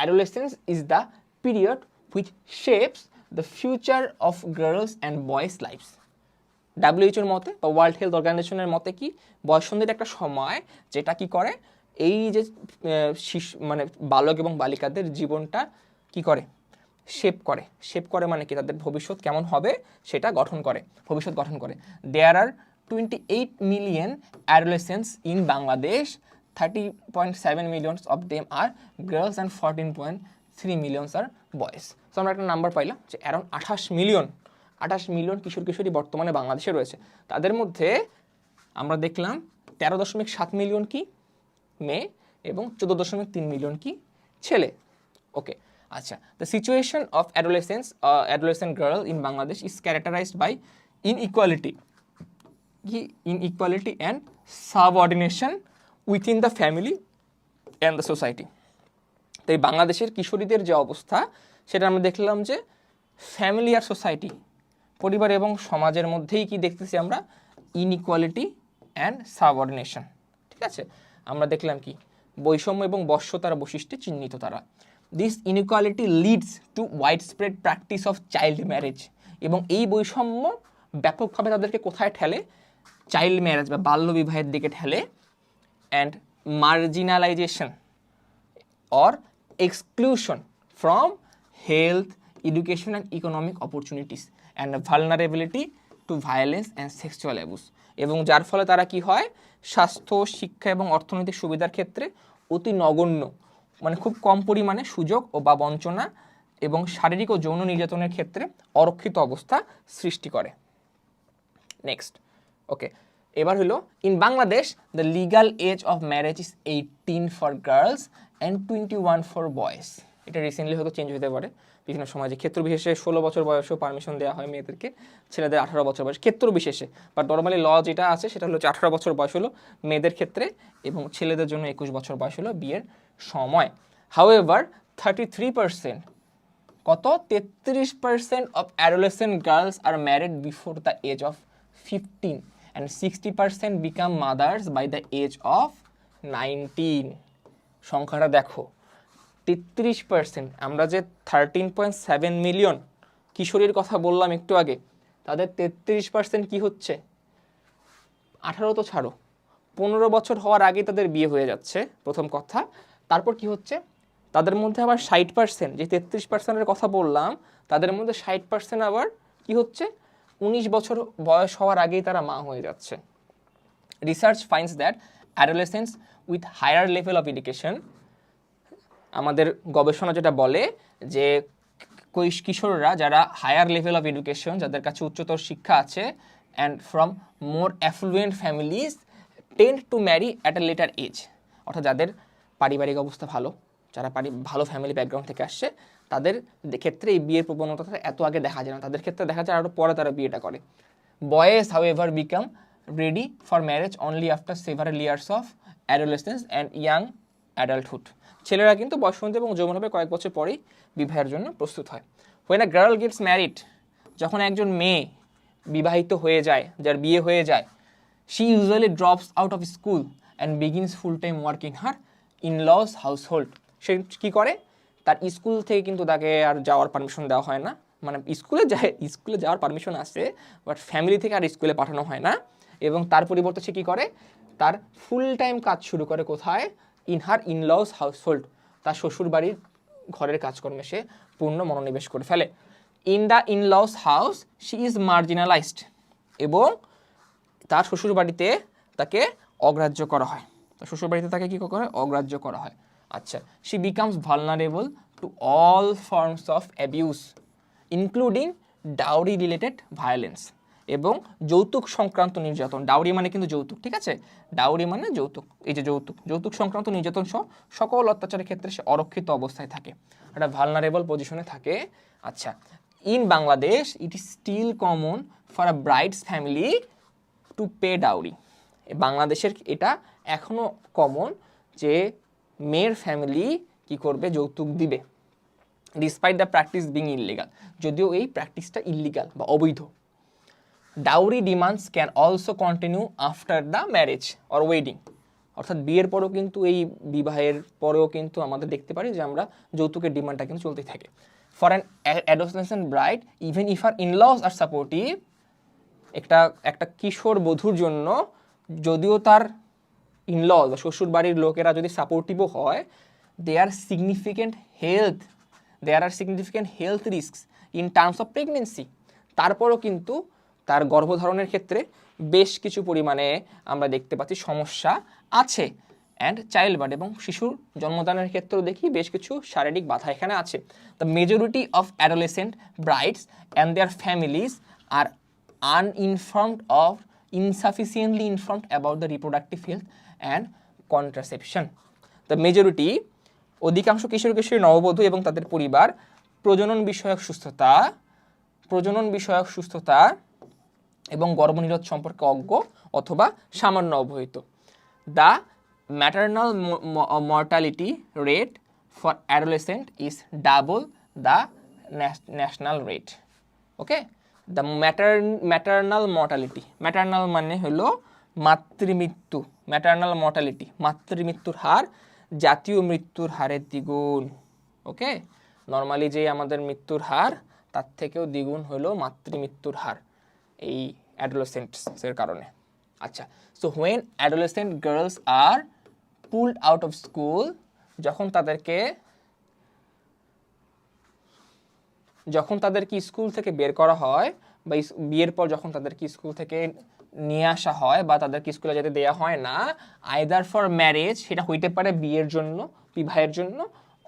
adolescence is the period which shapes the future of girls and boys' lives. WHO এর মতে বা ওয়ার্ল্ড হেলথ অর্গানাইজেশনের মতে কি, বয়ঃসন্ধির একটা সময় যেটা কি করে, এই যে শিশু মানে বালক এবং বালিকাদের জীবনটা কি করে, শেপ করে মানে কি, তাদের ভবিষ্যৎ কেমন হবে সেটা ভবিষ্যৎ গঠন করে। দেয়ার আর 28 million adolescents in Bangladesh, 30.7 million of them are girls and 14.3 million are boys. So আমরা একটা নাম্বার পাইলাম যে অ্যারাউন্ড 28 মিলিয়ন কিশোর কিশোরী বর্তমানে বাংলাদেশে রয়েছে। তাদের মধ্যে আমরা দেখলাম 13.7 মিলিয়ন কি মেয়ে এবং 14.3 মিলিয়ন কি ছেলে। ওকে, আচ্ছা, the situation of adolescent girl in Bangladesh is characterized by inequality and subordination within the family and the society. তো এই বাংলাদেশের কিশোরীদের যে অবস্থা সেটা আমরা দেখলাম যে ফ্যামিলি আর সোসাইটি, পরিবার এবং সমাজের মধ্যেই কি দেখতেছি আমরা, ইনইকুয়ালিটি অ্যান্ড সাবঅর্ডিনেশন। ঠিক আছে, আমরা দেখলাম কি বৈষম্য এবং বশ্যতার বৈশিষ্ট্যে চিহ্নিত তারা। This inequality leads to wide spread practice of child marriage, এবং এই বৈষম্য ব্যাপকভাবে তাদেরকে কোথায় ঠেলে, চাইল্ড ম্যারেজ বা বাল্য বিবাহের দিকে ঠেলে, and marginalisation or exclusion from health, education and economic opportunities, and vulnerability to violence and sexual abuse, এবং যার ফলে তারা কি হয়, স্বাস্থ্য, শিক্ষা এবং অর্থনৈতিক সুবিধার ক্ষেত্রে অতি নগণ্য, মানে খুব কম পরিমাণে সুযোগ ও বা বঞ্চনা এবং শারীরিক ও যৌন নির্যাতনের ক্ষেত্রে অরক্ষিত অবস্থা সৃষ্টি করে। নেক্সট, ওকে, এবার হলো in Bangladesh the legal age of marriage is 18 for girls and 21 for boys. এটা রিসেন্টলি হয়তো চেঞ্জ হতে পারে বিভিন্ন সময়, যে ক্ষেত্র বিশেষে 16 বছর বয়সেও পারমিশন দেওয়া হয় মেয়েদেরকে, ছেলেদের 18 বছর বয়স ক্ষেত্র বিশেষে, বাট নর্মালি ল যেটা আছে সেটা হলো 18 বছর বয়স হলো মেয়েদের ক্ষেত্রে এবং ছেলেদের জন্য 21 বছর বয়স হলো বিয়ের সময়। হাউএভার 33%, কত, 33% of adolescent girls are married before the age of 15 and 60% become mothers by the age of 19. সংখ্যাটা দেখো, 33%। আমরা যে 13.7 মিলিয়ন কিশোরীর কথা বললাম একটু আগে, তাদের 33% কি হচ্ছে, 18 তো ছাড়ো, 15 বছর হওয়ার আগে তাদের বিয়ে হয়ে যাচ্ছে, প্রথম কথা। তারপর কি হচ্ছে, তাদের মধ্যে আবার 60%, যে 33%-এর কথা বললাম, তাদের মধ্যে 60% আবার কি হচ্ছে, 19 বছর বয়স হওয়ার আগেই তারা মা হয়ে যাচ্ছে। Research finds that adolescence with higher level of education, আমাদের গবেষণা যেটা বলে যে কিশোররা যারা হায়ার লেভেল অফ এডুকেশন, যাদের কাছে উচ্চতর শিক্ষা আছে, and from more affluent families tend to marry at a later age, অর্থাৎ যাদের পারিবারিক অবস্থা ভালো, যারা ভালো ফ্যামিলি ব্যাকগ্রাউন্ড থেকে আসছে, তাদের ক্ষেত্রে এই বিয়ের প্রবণতাটা এত আগে দেখা যায় না, তাদের ক্ষেত্রে দেখা যায় আরও পরে তারা বিয়েটা করে। Boys however become ready for marriage only after several years of adolescence and young adulthood, ছেলেরা কিন্তু বয়ঃসন্ধি এবং যৌবনভাবে কয়েক বছর পরেই বিবাহের জন্য প্রস্তুত হয়। When a girl gets married, যখন একজন মেয়ে বিবাহিত হয়ে যায়, যার বিয়ে হয়ে যায়, she usually drops out of school and begins full time work in her in-laws household. সে কী করে, তার স্কুল থেকে কিন্তু তাকে আর যাওয়ার পারমিশন দেওয়া হয় না, মানে স্কুলে যাওয়ার পারমিশন আসে, বাট ফ্যামিলি থেকে আর স্কুলে পাঠানো হয় না, এবং তার পরিবর্তে সে কী করে, তার ফুল টাইম কাজ শুরু করে কোথায়, ইন হার ইন-লস হাউসহোল্ড, তার শ্বশুর বাড়ির ঘরের কাজকর্মে সে পূর্ণ মনোনিবেশ করে ফেলে। In the in-loss house she is marginalised, এবং তার শ্বশুর বাড়িতে তাকে অগ্রাহ্য করা হয়। তো শ্বশুরবাড়িতে তাকে কী করে? অগ্রাহ্য করা হয়। আচ্ছা, she becomes vulnerable to all forms of abuse including dowry related violence, এবং যৌতুক সংক্রান্ত নির্যাতন। ডাউরি মানে কিন্তু যৌতুক, ঠিক আছে? ডাউরি মানে যৌতুক, এই যে যৌতুক সংক্রান্ত নির্যাতন সহ সকল অত্যাচারের ক্ষেত্রে সে অরক্ষিত অবস্থায় থাকে, একটা ভালনারেবল পজিশনে থাকে। আচ্ছা, in Bangladesh it is still common for a bride's family to pay dowry. বাংলাদেশের এটা এখনও কমন যে মেয়ের ফ্যামিলি কি করবে? যৌতুক দিবে, despite the practice being illegal, যদিও এই প্র্যাকটিসটা ইললিগাল বা অবৈধ। Dowry demands can also continue after the marriage or wedding, অর্থাৎ বিয়ের পরেও কিন্তু, এই বিবাহের পরেও কিন্তু আমাদের দেখতে পারি যে আমরা যৌতুকের ডিমান্ডটা কিন্তু চলতেই থাকে। For an adolescent bride even if her in-laws are supportive, একটা কিশোর বধূর জন্য যদিও তার ইনলস বা শ্বশুর বাড়ির লোকেরা যদি সাপোর্টিভও হয়, there are significant health risks in terms of pregnancy, তারপরও কিন্তু তার গর্ভধারণের ক্ষেত্রে বেশ কিছু পরিমাণে আমরা দেখতে পাচ্ছি সমস্যা আছে। অ্যান্ড চাইল্ড বার্থ, এবং শিশুর জন্মদানের ক্ষেত্রেও দেখি বেশ কিছু শারীরিক বাধা এখানে আছে। The majority of adolescent brides and their families are uninformed or insufficiently informed about the reproductive health and contraception. The majority, অধিকাংশ কিশোর কিশোরী নববধূ এবং তাদের পরিবার প্রজনন বিষয়ক সুস্থতা এবং গর্ভনিরোধ সম্পর্কে অজ্ঞ অথবা সামান্য অবহিত। The maternal mortality rate for adolescent is double the national rate. Okay, the maternal mortality, maternal মানে হলো মাতৃমৃত্যু, ম্যাটারনাল মর্টালিটি মাতৃমৃত্যুর হার জাতীয় মৃত্যুর হারের দ্বিগুণ। ওকে, নর্মালি যে আমাদের মৃত্যুর হার তার থেকেও দ্বিগুণ হলো মাতৃমৃত্যুর হার এই অ্যাডোলেসেন্টসের কারণে। আচ্ছা, so when adolescent girls are pulled out of school, যখন তাদেরকে স্কুল থেকে বের করা হয় বা বিয়ের পর যখন তাদেরকে স্কুল থেকে নিয়ে আসা হয় বা তাদেরকে স্কুলে যেতে দেওয়া হয় না, আইদার ফর ম্যারেজ, সেটা হইতে পারে বিয়ের জন্য, বিবাহের জন্য,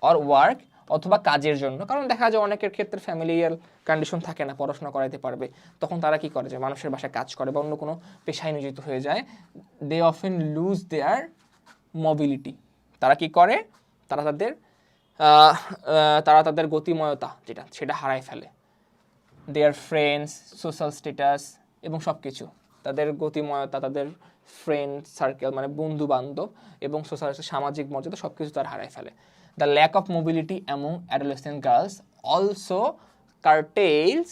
অর ওয়ার্ক অথবা কাজের জন্য। কারণ দেখা যায় অনেকের ক্ষেত্রে ফ্যামিলিয়াল কন্ডিশন থাকে না, পড়াশোনা করাইতে পারবে, তখন তারা কি করে যে মানুষের বাসায় কাজ করে বা অন্য কোনো পেশায় নিয়োজিত হয়ে যায়। They often lose their mobility, তারা কি করে? তারা তাদের গতিময়তা সেটা হারায় ফেলে। দেয়ার ফ্রেন্ডস, সোশ্যাল স্ট্যাটাস এবং সব কিছু, তাদের গতিময়তা, তাদের ফ্রেন্ড সার্কেল মানে বন্ধু বান্ধব এবং সোশ্যাল সামাজিক মর্যাদা সব কিছু তারা হারায় ফেলে। The lack of mobility among adolescent girls also curtails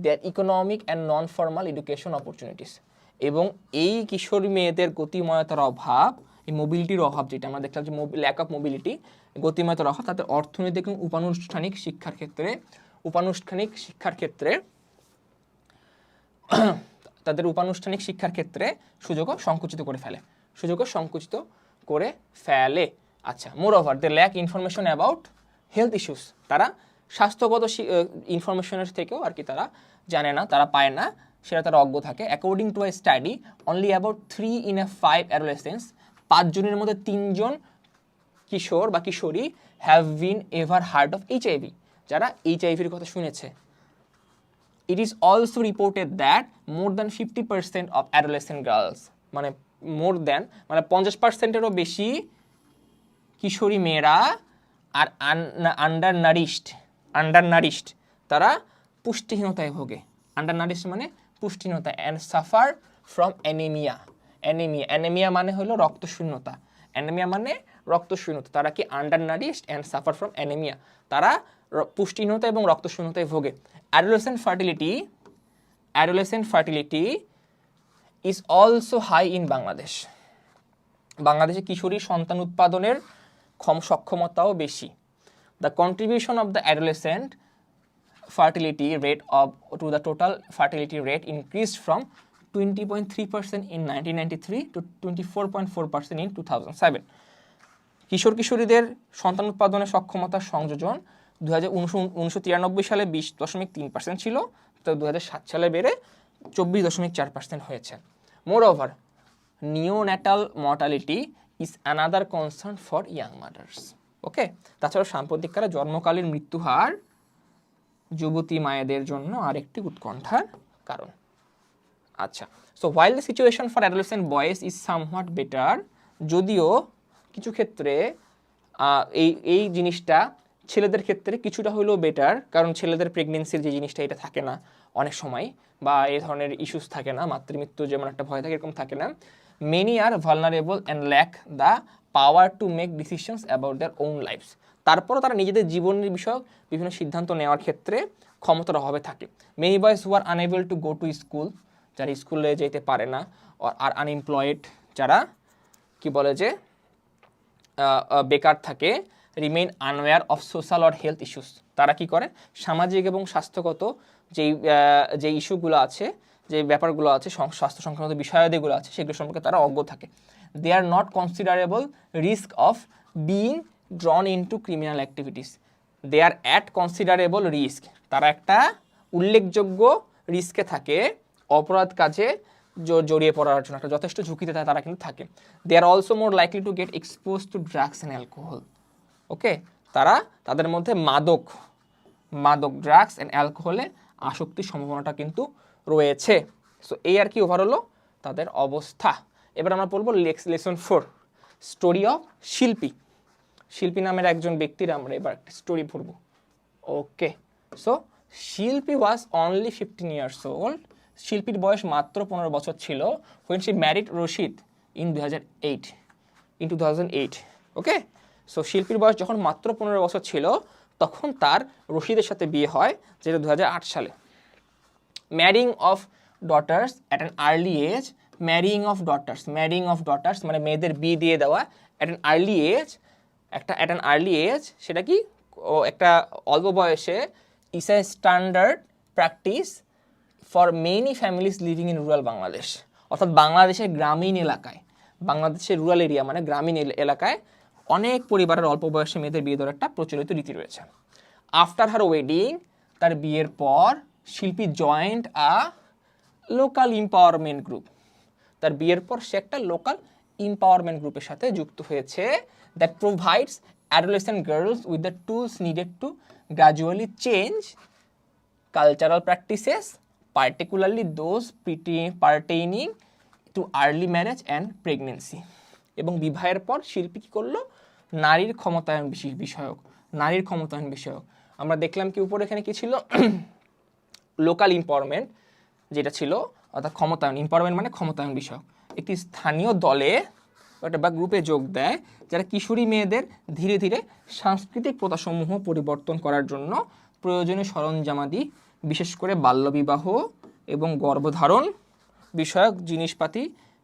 their economic and non formal education opportunities, এবং এই কিশোরী মেয়েদের গতিময়তার অভাব, এই মোবিলিটির অভাব, যেটা আমরা দেখলাম যে ল্যাক অফ মোবিলিটি, গতিময়তার অভাব, তাদের অর্থনৈতিক এবং উপানুষ্ঠানিক শিক্ষার ক্ষেত্রে সুযোগও সংকুচিত করে ফেলে। আচ্ছা, moreover they lack information about health issues, তারা স্বাস্থ্যগত ইনফরমেশনের থেকেও আর কি তারা জানে না, তারা পায় না, সেটা তারা অজ্ঞ থাকে। According to a study only about 3 in 5 adolescents, 5 জনের মধ্যে 3 জন কিশোর বা কিশোরী have been ever heard of HIV, যারা এইচআইভির কথা শুনেছে। It is also reported that more than 50% of adolescent girls, মানে 50%-এরও বেশি কিশোরী মেয়েরা আর আন্ডারনারিশড, তারা পুষ্টিহীনতায় ভোগে। আন্ডারনারিশড মানে পুষ্টিহীনতা। অ্যান্ড সাফার ফ্রম অ্যানিমিয়া মানে হলো রক্তশূন্যতা। তারা কি আন্ডারনারিশড অ্যান্ড সাফার ফ্রম অ্যানিমিয়া, তারা পুষ্টিহীনতা এবং রক্তশূন্যতায় ভোগে। Adolescent fertility is also high in Bangladesh. বাংলাদেশে কিশোরী সন্তান উৎপাদনের সক্ষমতাও বেশি। The contribution of the adolescent fertility rate to the total fertility rate increased from 20.3% in 1993 to 24.4% in 2007. কিশোরীদের সন্তান উৎপাদনের সক্ষমতার সংযোজন 1993 সালে 20.3% ছিল, তো 2007 সালে বেড়ে 24.4% হয়েছে। Moreover neonatal mortality is another concern for young mothers. Okay, তাছাড়াও সাম্প্রতিককালে জন্মকালীন মৃত্যু হার যুবতী মায়েদের জন্য আরেকটি উৎকণ্ঠার কারণ। আচ্ছা, so while the situation for adolescent boys is somewhat better, যদিও কিছু ক্ষেত্রে এই জিনিসটা ছেলেদের ক্ষেত্রে কিছুটা হলেও বেটার, কারণ ছেলেদের প্রেগনেন্সির যে জিনিসটা এটা থাকে না অনেক সময়, বা এই ধরনের ইস্যুস থাকে না, মাতৃমৃত্যু যেমন একটা ভয় থাকে এরকম থাকে না। Many are vulnerable and lack the power to make decisions about their own lives. তারপরও তারা নিজেদের জীবনের বিষয়ক বিভিন্ন সিদ্ধান্ত নেওয়ার ক্ষেত্রে ক্ষমতার অভাবে থাকে। Many boys who are unable to go to school, যারা স্কুলে যেতে পারে না, আর আনএমপ্লয়েড, যারা কি বলে যে বেকার থাকে, remain আনওয়্যার of social or health issues. তারা কি করে, সামাজিক এবং স্বাস্থ্যগত যে ইস্যুগুলো আছে, যে ব্যাপারগুলো আছে, স্বাস্থ্য সংক্রান্ত বিষয়াদিগুলো আছে, সেগুলো সম্পর্কে তারা অজ্ঞ থাকে। They are not considerable risk of being drawn into criminal activities. They are at considerable risk, তারা একটা উল্লেখযোগ্য রিস্কে থাকে, অপরাধ কাজে জড়িয়ে পড়ার জন্য একটা যথেষ্ট ঝুঁকিতে তারা কিন্তু থাকে। They are also more likely to get expose to drugs and alcohol. Okay, তাদের মধ্যে মাদক, ড্রাগস অ্যান্ড অ্যালকোহলে আসক্তির সম্ভাবনাটা কিন্তু রয়েছে। সো এই আর কি ওভারঅল তাদের অবস্থা। এবার আমরা বলবো লেসন 4, স্টোরি অফ শিল্পী। শিল্পী নামের একজন ব্যক্তির আমরা এবার একটা স্টোরি পড়ব। ওকে, সো শিল্পী ওয়াজ অনলি 15 years old. শিল্পীর বয়স মাত্র 15 বছর ছিল when she married Rashid in 2008. Okay, so শিল্পীর বয়স যখন মাত্র 15 বছর ছিল তখন তার রশিদের সাথে বিয়ে হয়, যেটা 2008 সালে। Marrying of daughters at an early age, marrying of daughters মানে মেয়েদের বিয়ে দিয়ে দেওয়া অ্যাট অ্যান আর্লি এজ, সেটা কি একটা অল্প বয়সে is a standard practice for many families living in rural Bangladesh. অর্থাৎ বাংলাদেশের গ্রামীণ এলাকায়, বাংলাদেশের রুরাল এরিয়া মানে গ্রামীণ এলাকায় অনেক পরিবারের অল্প বয়সে মেয়েদের বিয়ে দেওয়ার একটা প্রচলিত রীতি রয়েছে। আফটার হার ওয়েডিং, তার বিয়ের পর শিল্পী জয়েন্ট আ লোকাল এম্পাওয়ারমেন্ট গ্রুপ। তার বিয়ের পর সে একটা লোকাল এম্পাওয়ারমেন্ট গ্রুপের সাথে যুক্ত হয়েছে, that provides adolescent girls with the tools needed to gradually change cultural practices, particularly those pertaining to early marriage and pregnancy. এবং বিবাহের পর শিল্পী কী করলো, নারীর ক্ষমতায়ন বিষয়ক আমরা দেখলাম কি উপরে এখানে কি ছিল, লোকাল এম্পাওয়ারমেন্ট যেটা ছিল, অর্থাৎ ক্ষমতায়ন, এম্পাওয়ারমেন্ট মানে ক্ষমতায়ন বিষয়ক। একটি স্থানীয় দলে বা গ্রুপে যোগ দেয় যারা কিশোরী মেয়েদের ধীরে ধীরে সাংস্কৃতিক প্রথাসমূহ পরিবর্তন করার জন্য প্রয়োজনীয় সরঞ্জামাদি, বিশেষ করে বাল্যবিবাহ এবং গর্ভধারণ বিষয়ক জিনিসপাতি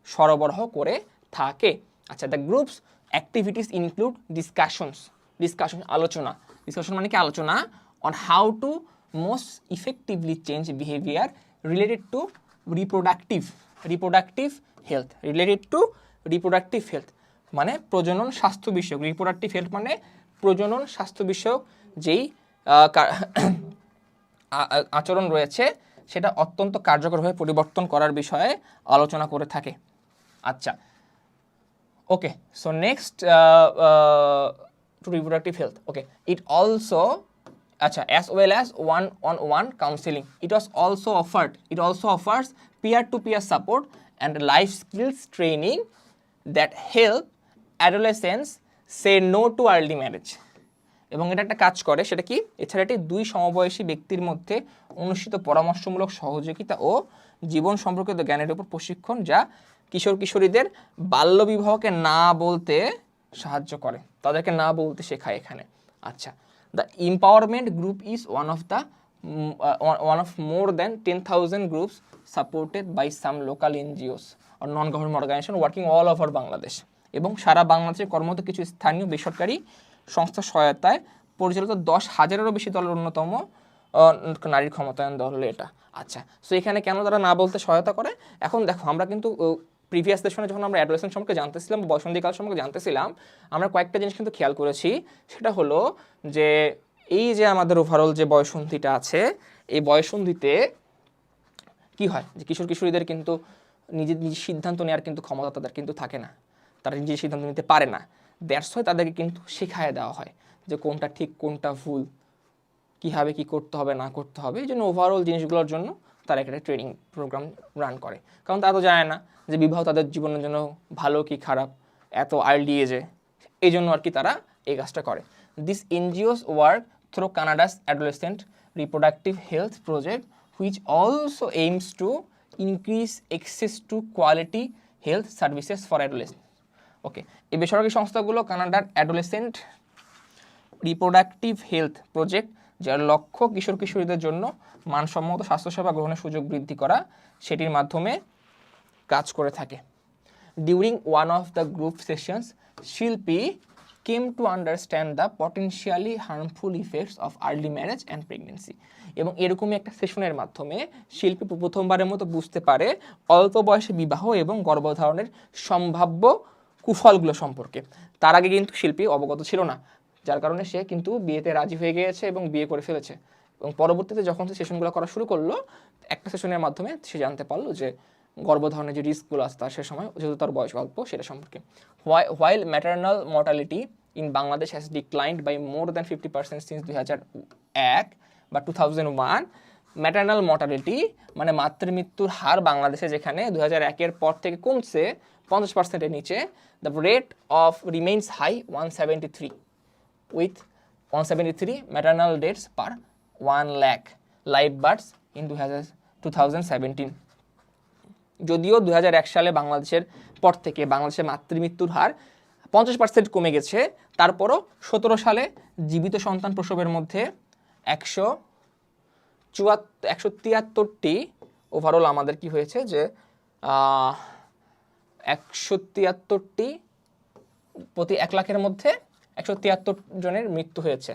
সরবরাহ করে থাকে। আচ্ছা, the groups activities include discussion আলোচনা মানে কি আলোচনা on how to most effectively change behaviour related to reproductive health মানে প্রজনন স্বাস্থ্য বিষয়ক, রিপ্রোডাক্টিভ হেলথ মানে প্রজনন স্বাস্থ্য বিষয়ক যেই আচরণ রয়েছে সেটা অত্যন্ত কার্যকরভাবে পরিবর্তন করার বিষয়ে আলোচনা করে থাকে। আচ্ছা, okay, so next to reproductive health. Okay, it also আচ্ছা as well as one-on-one counseling. It also offers peer-to-peer support and life skills training that help adolescents say no to early marriage. এবং এটা একটা কাজ করে, সেটা কি, এছাড়া এটি দুই সমবয়সী ব্যক্তির মধ্যে অনুষ্ঠিত পরামর্শমূলক সহযোগিতা ও জীবন সম্পর্কিত জ্ঞানের উপর প্রশিক্ষণ, যা কিশোরীদের বাল্যবিবাহকে না বলতে সাহায্য করে, তাদেরকে না বলতে শেখায় এখানে। আচ্ছা, the empowerment group is one of more than 10,000 groups supported by some local NGOs or non-government organization working all over Bangladesh. এবং সারা বাংলাদেশে কর্মরত কিছু স্থানীয় বেসরকারি সংস্থার সহায়তায় পরিচালিত 10,000-এরও বেশি দলের অন্যতম নারীর ক্ষমতায়ন দল হলো এটা। আচ্ছা, সো এখানে কেন তারা না বলতে সহায়তা করে? এখন দেখো, আমরা কিন্তু প্রিভিয়াস সেশনে যখন আমরা অ্যাডোলেসেন্স সম্পর্কে জানতেছিলাম, বয়সন্ধিকাল সম্পর্কে জানতেছিলাম, আমরা কয়েকটা জিনিস কিন্তু খেয়াল করেছি। সেটা হলো যে এই যে আমাদের ওভারঅল যে বয়সন্ধিটা আছে, এই বয়সন্ধিতে কি হয় যে কিশোরীদের কিন্তু নিজের সিদ্ধান্ত নেওয়ার কিন্তু ক্ষমতা তাদের কিন্তু থাকে না, তারা নিজের সিদ্ধান্ত নিতে পারে না। দ্যাটস হয় তাদেরকে কিন্তু শেখায় দেওয়া হয় যে কোনটা ঠিক কোনটা ভুল, কীভাবে কী করতে হবে না করতে হবে। এই জন্য ওভারঅল জিনিসগুলোর জন্য তারা একটা ট্রেনিং প্রোগ্রাম রান করে, কারণ তারা তো জানে না যে বিবাহ তাদের জীবনের জন্য ভালো কি খারাপ এত আর্লি এজে, এই জন্য আর কি তারা এই কাজটা করে। This NGOs work through Canada's adolescent reproductive health project which also aims to increase access to quality health services for adolescent. Okay, এই বেসরকারি সংস্থাগুলো কানাডার অ্যাডোলেসেন্ট রিপ্রোডাক্টিভ হেলথ প্রজেক্ট, যার লক্ষ্য কিশোর কিশোরীদের জন্য মানসম্মত স্বাস্থ্যসেবা গ্রহণের সুযোগ বৃদ্ধি করা, সেটির মাধ্যমে কাজ করে থাকে। During one of the group sessions Shilpi came to understand the potentially harmful effects of early marriage and pregnancy. এবং এরকমই একটা সেশনের মাধ্যমে শিল্পী প্রথমবারের মতো বুঝতে পারে অল্প বয়সে বিবাহ এবং গর্ভধারণের সম্ভাব্য কুফলগুলো সম্পর্কে। তার আগে কিন্তু শিল্পী অবগত ছিল না, যার কারণে সে কিন্তু বিয়েতে রাজি হয়ে গিয়েছে এবং বিয়ে করে ফেলেছে। এবং পরবর্তীতে যখন সে সেশনগুলো করা শুরু করলো, একটা সেশনের মাধ্যমে সে জানতে পারলো যে গর্ভধারণের যে রিস্কগুলো আছে তার সে সময় যেহেতু তার বয়স অল্প সেটা সম্পর্কে। While maternal mortality in Bangladesh has declined by more than 50% since 2001 বা 2001, ম্যাটার্নাল মর্টালিটি মানে মাতৃমৃত্যুর হার বাংলাদেশে যেখানে 2001-এর পর থেকে কমছে 50%-এর নিচে, the rate of remains high 173 with 173 maternal deaths per 1 lakh live births in 2017. যদিও 2001 সালে বাংলাদেশের পর থেকে বাংলাদেশের মাতৃমৃত্যুর হার 50% কমে গেছে, তারপরও 17 সালে জীবিত সন্তান প্রসবের মধ্যে 173টি ওভারঅল আমাদের কি হয়েছে যে 173টি প্রতি 1 লাখের মধ্যে 173 জনের মৃত্যু হয়েছে।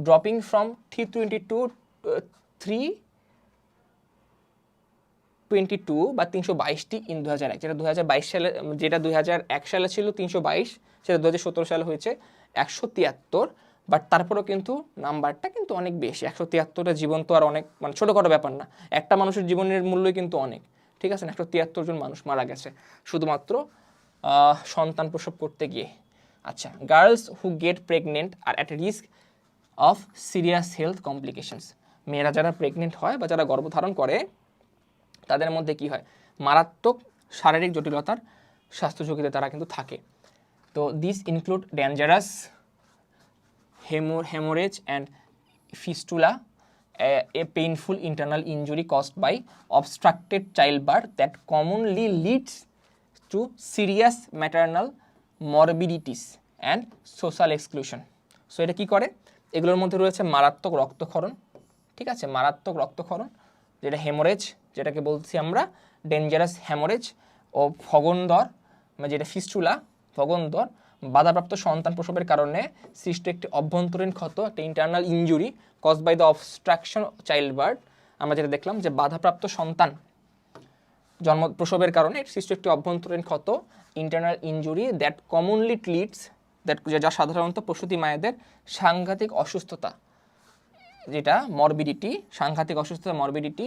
ড্রপিং ফ্রম 322 বা 322টি ইন 2001, যেটা 2022 সালে, যেটা 2001 সালে ছিল 322, সেটা 2017 সালে হয়েছে 173। বাট তারপরেও কিন্তু নাম্বারটা কিন্তু অনেক বেশি। 173টা জীবন তো আর অনেক মানে ছোটোখাটো ব্যাপার না, একটা মানুষের জীবনের মূল্যই কিন্তু অনেক, ঠিক আছে। 173 জন মানুষ মারা গেছে শুধুমাত্র সন্তান প্রসব করতে গিয়ে। আচ্ছা, girls who get pregnant are at risk of serious health complications. মেয়েরা যারা প্রেগনেন্ট হয় বা যারা গর্ভধারণ করে তাদের মধ্যে কি হয়, মারাত্মক শারীরিক জটিলতার স্বাস্থ্য ঝুঁকিতে তারা কিন্তু থাকে। তো this include dangerous hemorrhage and fistula, a painful internal injury caused by obstructed childbirth that commonly leads to serious maternal morbidities and social exclusion. So এটা কি করে, এগুলোর মধ্যে রয়েছে মারাত্মক রক্তক্ষরণ, ঠিক আছে, মারাত্মক রক্তক্ষরণ যেটা হেমোরেজ যেটাকে বলছি আমরা, ডেঞ্জারাস হ্যামোরেজ ও ভগন্দর মানে যেটা ফিস্টুলা ভগন্দর, বাধাপ্রাপ্ত সন্তান প্রসবের কারণে সৃষ্ট একটি অভ্যন্তরীণ ক্ষত, একটা internal injury cause by the obstruction childbirth. আমরা যেটা দেখলাম যে বাধাপ্রাপ্ত সন্তান জন্ম প্রসবের কারণে সৃষ্ট একটি অভ্যন্তরীণ ক্ষত, internal injury that commonly leads that, যা সাধারণত প্রসূতি মায়েদের সাংঘাতিক অসুস্থতা, যেটা মরবিডিটি, সাংঘাতিক অসুস্থতা morbidity,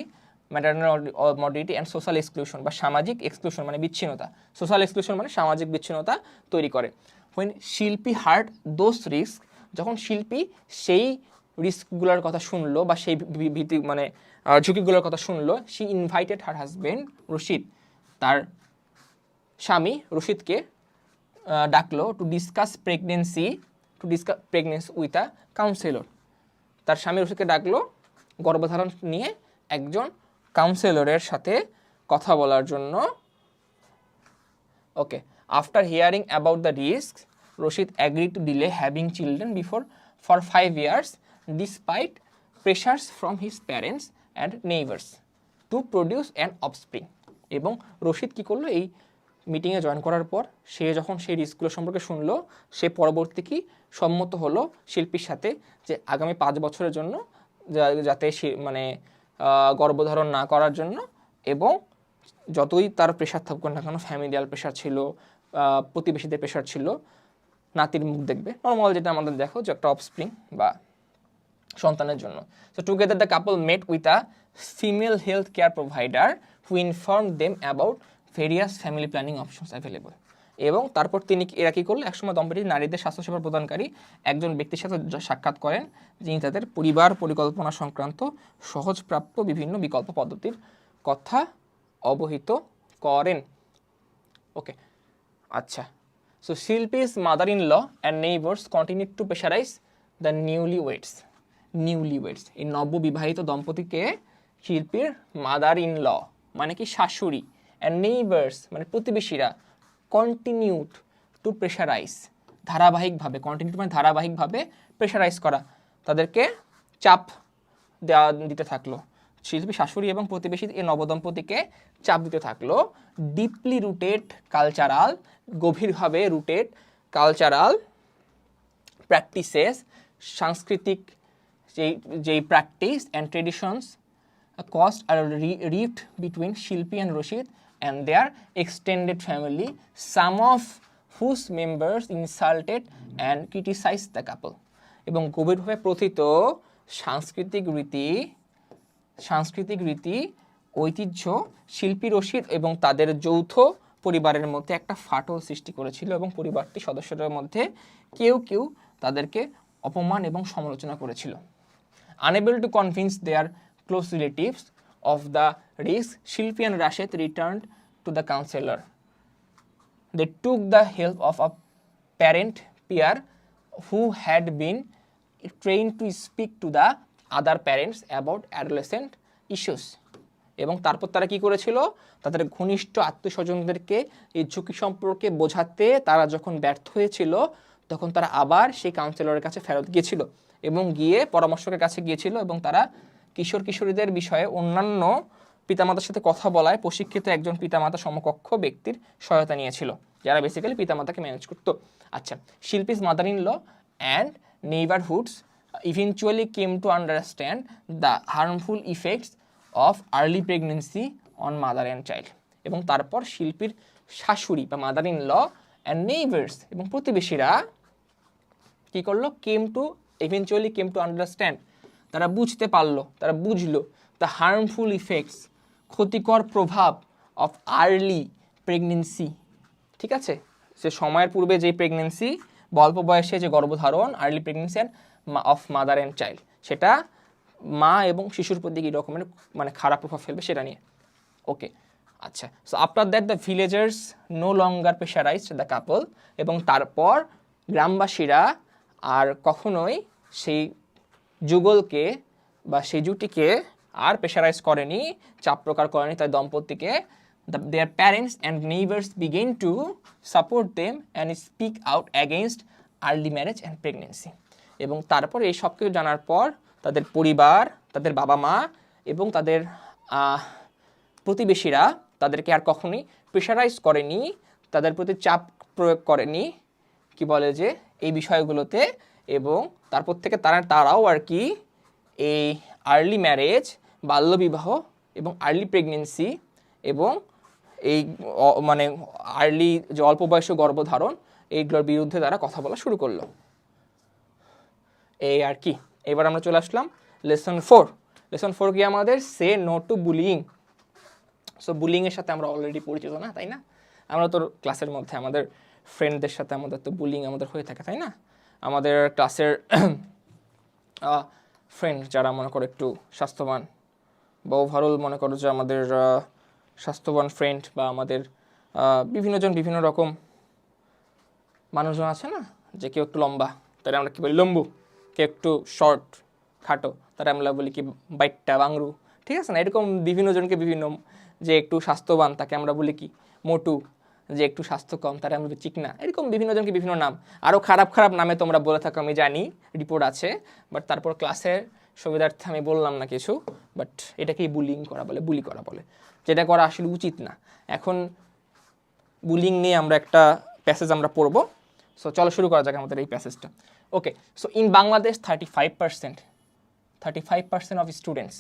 maternal morbidity and social exclusion বা সামাজিক এক্সক্লুশন মানে বিচ্ছিন্নতা, সোশ্যাল এক্সক্লুশন মানে সামাজিক বিচ্ছিন্নতা তৈরি করে। when শিল্পী হার্ড দোজ রিস্ক, যখন শিল্পী সেই রিস্কগুলোর কথা শুনলো বা সেই ভীতি মানে ঝুঁকিগুলোর কথা শুনলো, she invited her husband Rashid, তার স্বামী রশিদকে ডাকলো to discuss pregnancy with a counsellor. তার স্বামী রশিদকে ডাকলো গর্ভধারণ নিয়ে একজন কাউন্সিলরের সাথে কথা বলার জন্য। Okay, after hearing about the risk, Rashid agree to delay having children for 5 years despite pressures from his parents and neighbors to produce an offspring. এবং রশিদ কী করলো, এই মিটিংয়ে জয়েন করার পর সে যখন সেই রিস্কগুলো সম্পর্কে শুনলো, সে পরবর্তী কি সম্মত হলো শিল্পীর সাথে যে আগামী 5 বছরের জন্য যাতে মানে গর্ভধারণ না করার জন্য, এবং যতই তার প্রেশার থাকুক না কেন, ফ্যামিলিয়াল প্রেশার ছিল, প্রতিবেশীদের প্রেশার ছিল, নাতির মুখ দেখবে, নর্মাল যেটা আমাদের দেখো যে একটা অফস্প্রিং বা সন্তানের জন্য। So together the couple mate with a female health care provider who informed them about various family planning options available. এবং তারপর এরা কি করলো, একসময় দম্পতি নারীদের স্বাস্থ্যসেবা প্রদানকারী একজন ব্যক্তির সাথে সাক্ষাৎ করেন, যিনি তাদের পরিবার পরিকল্পনা সংক্রান্ত সহজপ্রাপ্য বিভিন্ন বিকল্প পদ্ধতির কথা অবহিত করেন। ওকে, আচ্ছা। So Shilpi's mother in law and neighbours continue to pressurise the newlyweds. এই নববিবাহিত দম্পতিকে শিল্পীর মাদার ইন ল মানে কি শাশুড়ি, অ্যান্ড নেইবার্স মানে প্রতিবেশীরা, কন্টিনিউড টু প্রেশারাইজ ধারাবাহিকভাবে, কন্টিনিউ মানে ধারাবাহিকভাবে প্রেশারাইজ করা, তাদেরকে চাপ দিতে থাকলো। শিল্পী শাশুড়ি এবং প্রতিবেশী এই নবদম্পতিকে চাপ দিতে থাকলো। ডিপলি রুটেড কালচারাল, গভীরভাবে রুটেড কালচারাল প্র্যাকটিসেস, সাংস্কৃতিক যেই practice and traditions caused a rift between Shilpi and Rashid and their extended family, some of whose members insulted and criticized the couple. এবং গভীরভাবে প্রথিত সাংস্কৃতিক রীতি ঐতিহ্য শিল্পী রশিদ এবং তাদের যৌথ পরিবারের মধ্যে একটা ফাটল সৃষ্টি করেছিল, এবং পরিবারটি সদস্যদের মধ্যে কেউ কেউ তাদেরকে অপমান এবং সমালোচনা করেছিল। Unable to convince their close relatives of the risk, Shilpi and Rashid returned to the counselor. They took the help of a parent peer who had been trained to speak to the other parents about adolescent issues. এবং তারপর তারা কি করেছিল, তাদের ঘনিষ্ঠ আত্মীয়স্বজনদেরকে এই ঝুঁকি সম্পর্কে বোঝাতে তারা যখন ব্যর্থ হয়েছিল, তখন তারা আবার সেই কাউন্সিলরের কাছে ফেরত গিয়েছিল এবং গিয়ে পরামর্শকের কাছে গিয়েছিল, এবং তারা কিশোর কিশোরীদের বিষয়ে অন্যান্য পিতামাতার সাথে কথা বলায় প্রশিক্ষিত একজন পিতামাতা সমকক্ষ ব্যক্তির সহায়তা নিয়েছিল, যারা বেসিক্যালি পিতামাতাকে ম্যানেজ করতো। আচ্ছা, Shilpi's mother in law and neighbourhoods eventually came to understand the harmful effects of early pregnancy on mother and child. এবং তারপর শিল্পীর শাশুড়ি বা mother in law and neighbours এবং প্রতিবেশীরা কী করলো, ইভেনচুয়ালি কেম টু আন্ডারস্ট্যান্ড, তারা বুঝতে পারলো, তারা বুঝলো দ্য হার্মফুল ইফেক্টস ক্ষতিকর প্রভাব অফ আর্লি প্রেগনেন্সি, ঠিক আছে, সে সময়ের পূর্বে যে প্রেগনেন্সি বা অল্প বয়সে যে গর্ভধারণ, early pregnancy of mother and child, সেটা মা এবং শিশুর প্রতি কী রকমের মানে খারাপ প্রভাব ফেলবে সেটা নিয়ে। ওকে, আচ্ছা। So after that the villagers no longer pressurised the couple, এবং তারপর গ্রামবাসীরা আর কখনোই সেই যুগলকে বা সেই জুটিকে আর প্রেশারাইজ করেনি, চাপ প্রকার করেনি তাই দম্পতিকে। Their parents and neighbours began to support them and speak out against early marriage and pregnancy. এবং তারপর এই সব কিছু জানার পর তাদের পরিবার, তাদের বাবা মা এবং তাদের প্রতিবেশীরা তাদেরকে আর কখনোই প্রেশারাইজ করেনি, তাদের প্রতি চাপ প্রয়োগ করেনি কি বলে যে এই বিষয়গুলোতে। এবং তারপর থেকে তারাও আর কি এই আর্লি ম্যারেজ, বাল্যবিবাহ এবং আর্লি প্রেগনেন্সি এবং এই মানে আর্লি যে অল্প বয়সে গর্ভধারণ, এইগুলোর বিরুদ্ধে তারা কথা বলা শুরু করলো। এই আর কি। এবার আমরা চলে আসলাম লেসন 4। লেসন 4 কি আমাদের say no to bullying. So বুলিংয়ের সাথে আমরা অলরেডি পরিচিত না, তাই না? আমরা তো ক্লাসের মধ্যে আমাদের ফ্রেন্ডদের সাথে আমাদের তো বুলিং আমাদের হয়ে থাকে, তাই না? আমাদের ক্লাসের ফ্রেন্ড যারা মনে করো একটু স্বাস্থ্যবান বা ওভারঅল মনে করো যে আমাদের স্বাস্থ্যবান ফ্রেন্ড বা আমাদের বিভিন্নজন বিভিন্ন রকম মানুষজন আছে না, যে কেউ একটু লম্বা তারা আমরা কী বলি লম্বু, কেউ একটু শর্ট খাটো তারা আমরা বলি কি বাইট্টা বাংরু, ঠিক আছে না? এরকম বিভিন্নজনকে বিভিন্ন, যে একটু স্বাস্থ্যবান তাকে আমরা বলি কি মোটু, যে একটু স্বাস্থ্য কম তারা আমরা চিকনা, এরকম বিভিন্নজনকে বিভিন্ন নাম, আরও খারাপ খারাপ নামে তোমরা বলে থাকো আমি জানি, রিপোর্ট আছে, বাট তারপর ক্লাসের সুবিধার্থে আমি বললাম না কিছু, বাট এটাকেই বুলিং করা বলে, বুলি করা বলে, যেটা করা আসলে উচিত না। এখন বুলিং নিয়ে আমরা একটা প্যাসেজ আমরা পড়বো। সো চলো শুরু করা যাক আমাদের এই প্যাসেজটা। Okay, so in Bangladesh 35% of students,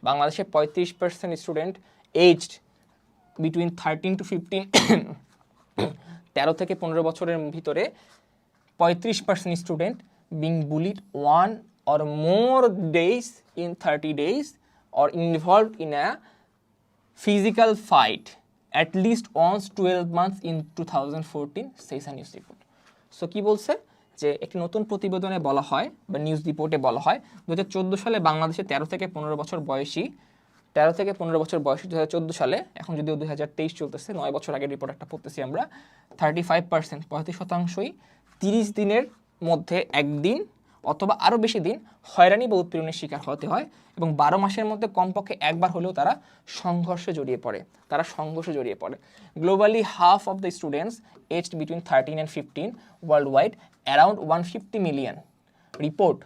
বাংলাদেশে 35% স্টুডেন্ট এজড বিটুইন 13 to 15 13 থেকে 15 বছরের ভিতরে 35% student being bullied 1 or more days in 30 days or involved in a physical fight at least once 12 months in 2014 says a news report. So কি বলছে যে একটি নতুন প্রতিবেদনে বলা হয় বা নিউজ রিপোর্টে বলা হয় 2014 সালে বাংলাদেশে 13 থেকে 15 বছর বয়সী 2014 সালে, এখন যদিও 2023 চলতেছে, 9 বছর আগের রিপোর্ট একটা পড়তেছি আমরা, 35% 35%ই 30 দিনের মধ্যে একদিন অথবা আরও বেশি দিন হয়রানি বা উৎপীড়নের শিকার হতে হয় এবং 12 মাসের মধ্যে কমপক্ষে একবার হলেও তারা সংঘর্ষে জড়িয়ে পড়ে। Globally half of the students aged between 13 and 15 world wide, around 150 million report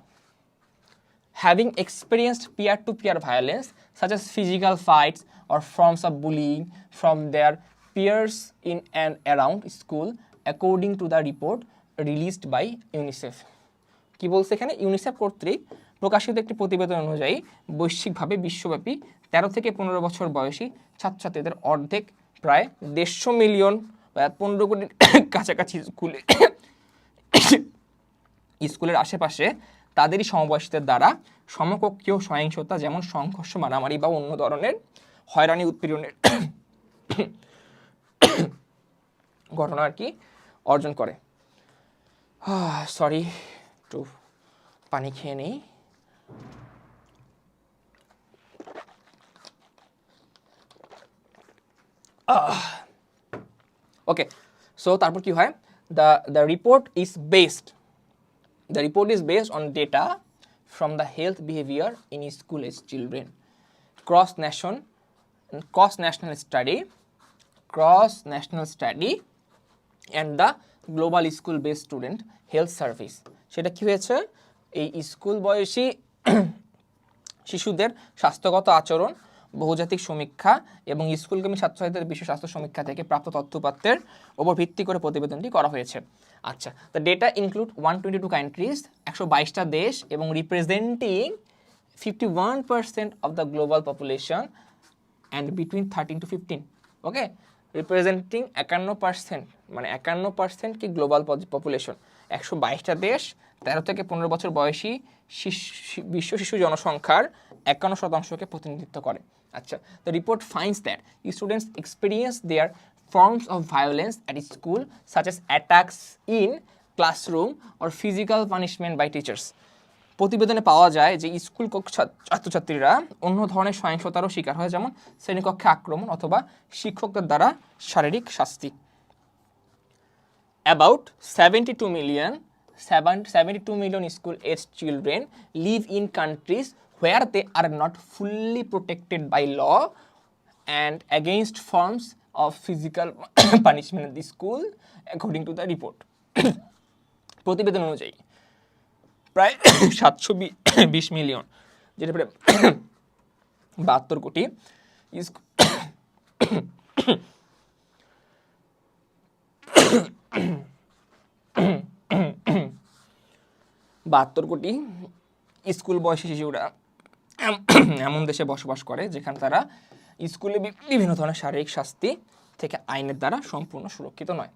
having experienced peer-to-peer violence such as physical fights or forms of bullying from their peers in and around school, according to the report released by UNICEF. কি বলছে এখানে? ইউনিসেফ কর্তৃক প্রকাশিত একটি প্রতিবেদন অনুযায়ী বৈশ্বিকভাবে বিশ্বব্যাপী 13 থেকে 15 বছর বয়সী ছাত্রছাত্রীদের অর্ধেক, প্রায় 150 মিলিয়ন বা 15 কোটির কাছাকাছি স্কুলের আশেপাশে তাদেরই সমবয়সীদের দ্বারা সমকক্ষীয় সহিংসতা, যেমন সংঘর্ষ, মারামারি বা অন্য ধরনের হয়রানি উৎপীড়নের ঘটনা আর কি অর্জন করে। সরি, একটু পানি খেয়ে নেই। ওকে, সো তারপর কি হয়? The report is based on data from the health behavior in school-aged children, cross-national study and the global school-based student health service. সেটা কি হয়েছে? এই স্কুল বয়সী শিশুদের স্বাস্থ্যগত আচরণ, বহুজাতিক সমীক্ষা এবং স্কুলগামী ছাত্রছাত্রীদের বিশ্ব স্বাস্থ্য সমীক্ষা থেকে প্রাপ্ত তথ্যপাত্রের উপর ভিত্তি করে প্রতিবেদনটি করা হয়েছে। আচ্ছা, দ্য ডেটা ইনক্লুড 122 কান্ট্রিজ, 122টা দেশ, এবং representing 51% of the global population and between 13 to 15। Okay, representing 51%, মানে 51% কি গ্লোবাল পপুলেশন, 122টা দেশ, 13 থেকে 15 বছর বয়সী বিশ্ব শিশু জনসংখ্যার 51%কে প্রতিনিধিত্ব করে। আচ্ছা, the report finds that students experience their forms of violence at school such as attacks in classroom or physical punishment by teachers. প্রতিবেদনে পাওয়া যায় যে স্কুল ছাত্রছাত্রীরা অন্য ধরনের সহিংসতারও শিকার হয়, যেমন শ্রেণীকক্ষে আক্রমণ অথবা শিক্ষকদের দ্বারা শারীরিক শাস্তি। About 72 million school-aged children live in countries where they are not fully protected by law and against forms of physical punishment in the school, according to the report. প্রতিবেদন অনুযায়ী প্রায় 720 মিলিয়ন, যেটা প্রায় 72 কোটি 72 কোটি স্কুল বয়সী শিশুরা এমন দেশে বসবাস করে যেখানে তারা স্কুলে বিভিন্ন ধরনের শারীরিক শাস্তি থেকে আইনের দ্বারা সম্পূর্ণ সুরক্ষিত নয়।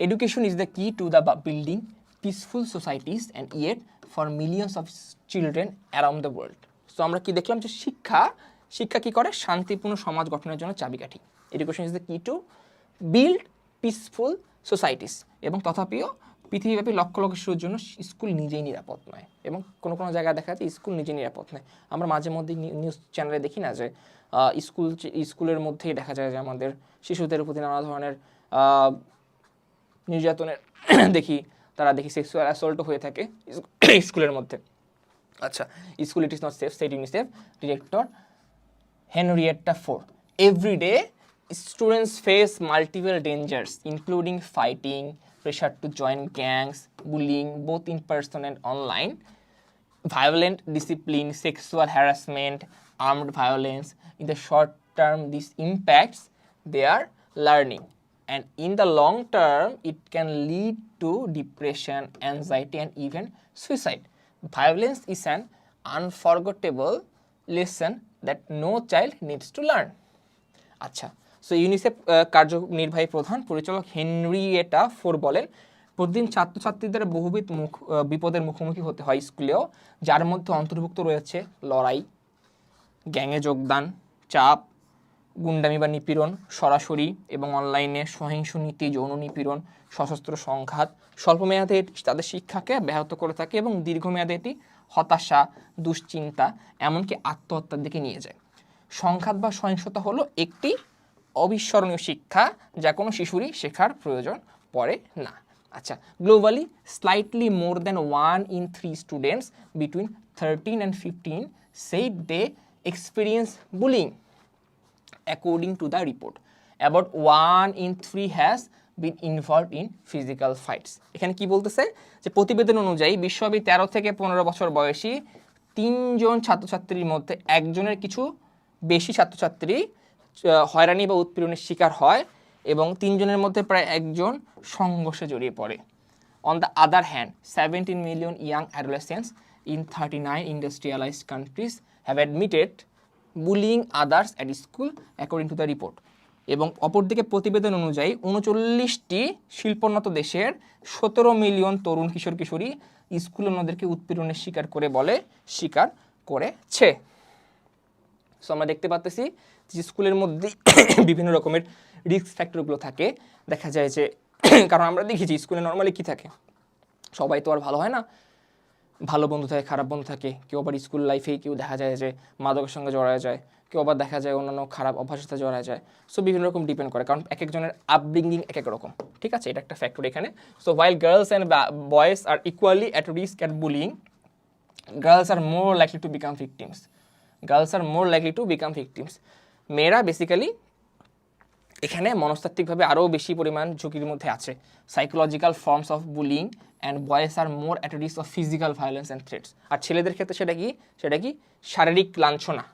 এডুকেশন ইজ দ্য কি to the building peaceful societies and yet for millions of children around the world. So আমরা কি দেখলাম যে শিক্ষা কি করে? শান্তিপূর্ণ সমাজ গঠনের জন্য চাবিকাঠি। এডুকেশন ইজ দ্য কি টু বিল্ড পিসফুল সোসাইটিস, এবং তথাপিও পৃথিবীব্যাপী লক্ষ লক্ষ শিশুর জন্য স্কুল নিজেই নিরাপদ নয়, এবং কোনো কোনো জায়গায় দেখা যাচ্ছে স্কুল নিজেই নিরাপদ নয়। আমরা মাঝে মধ্যে নিউজ চ্যানেলে দেখি না যে স্কুলের মধ্যেই দেখা যায় যে আমাদের শিশুদের প্রতি নানা ধরনের নির্যাতনের দেখি সেক্সুয়াল অ্যাসল্টও হয়ে থাকে স্কুলের মধ্যে। আচ্ছা, school it is not safe, said UNICEF director Henrietta Fore. Every day students face multiple dangers including fighting, pressure to join gangs, bullying both in person and online, violent discipline, sexual harassment, armed violence. In the short term, this impacts their learning, and in the long term, it can lead to depression, anxiety, and even suicide. Violence is an unforgettable lesson that no child needs to learn. আচ্ছা, সো ইউনিসেফ কার্যনির্বাহী প্রধান পরিচালক হেনরিয়েটা ফোর বলেন, প্রতিদিন ছাত্রছাত্রীদের বহুবিধ বিপদের মুখোমুখি হতে হয় স্কুলেও, যার মধ্যে অন্তর্ভুক্ত রয়েছে লড়াই, গ্যাংয়ে যোগদান, চাপ, গুন্ডামি বা নিপীড়ন, সরাসরি এবং অনলাইনে সহিংস নীতি, যৌন নিপীড়ন, সশস্ত্র সংঘাত স্বল্পমেয়াদে তাদের শিক্ষাকে ব্যাহত করে থাকে এবং দীর্ঘমেয়াদে এটি হতাশা, দুশ্চিন্তা, এমনকি আত্মহত্যার দিকে নিয়ে যায়। সংঘাত বা সহিংসতা হলো একটি অবিস্মরণীয় শিক্ষা যা কোনো শিশুরই শেখার প্রয়োজন পড়ে না। আচ্ছা, globally slightly more than 1 in 3 students between 13 and 15 said they experience bullying according to the report. About 1 in 3 has been involved in physical fights. এখানে কি বলতেছে যে প্রতিবেদন অনুযায়ী বিশ্বব্যাপী 13 থেকে 15 বছর বয়সী 3 জন ছাত্রছাত্রীর মধ্যে একজনের কিছু বেশি ছাত্রছাত্রী হয়রানি বা উৎপীড়নের শিকার হয় এবং 3 জনের মধ্যে প্রায় একজন সংঘর্ষে জড়িয়ে পড়ে। On the other hand, 17 million young adolescents in 39 industrialized countries have admitted bullying others at school according to the report. এবং অপরদিকে প্রতিবেদন অনুযায়ী 39টি শিল্পোন্নত দেশের 17 মিলিয়ন তরুণ কিশোর কিশোরী স্কুল অন্যদেরকে উৎপীড়নের স্বীকার করেছে। সো আমরা দেখতে পাচ্ছি যে স্কুলের মধ্যে বিভিন্ন রকমের রিস্ক ফ্যাক্টরগুলো থাকে। দেখা যায় যে কারণ আমরা দেখেছি স্কুলে নর্মালি কি থাকে, সবাই তো আর ভালো হয় না, ভালো বন্ধু থাকে, খারাপ বন্ধু থাকে, কেউ আবার স্কুল লাইফেই কেউ দেখা যায় যে মাদকের সঙ্গে জড়ায় যায়, কেউ আবার দেখা যায় অন্যান্য খারাপ অভ্যাসের সাথে জড়ায় যায়। সো বিভিন্ন রকম ডিপেন্ড করে, কারণ এক একজনের আপব্রিঙ্গিং এক এক রকম, ঠিক আছে, এটা একটা ফ্যাক্টর এখানে। So while girls and boys are equally at risk at bullying, girls are more likely to become victims. মেয়েরা বেসিক্যালি এখানে মনস্তাত্ত্বিকভাবে আরও বেশি পরিমাণ ঝুঁকির মধ্যে আছে। Psychological forms of bullying and boys are more at risk of physical violence and threats. আর ছেলেদের ক্ষেত্রে সেটা কি শারীরিক লাঞ্ছনা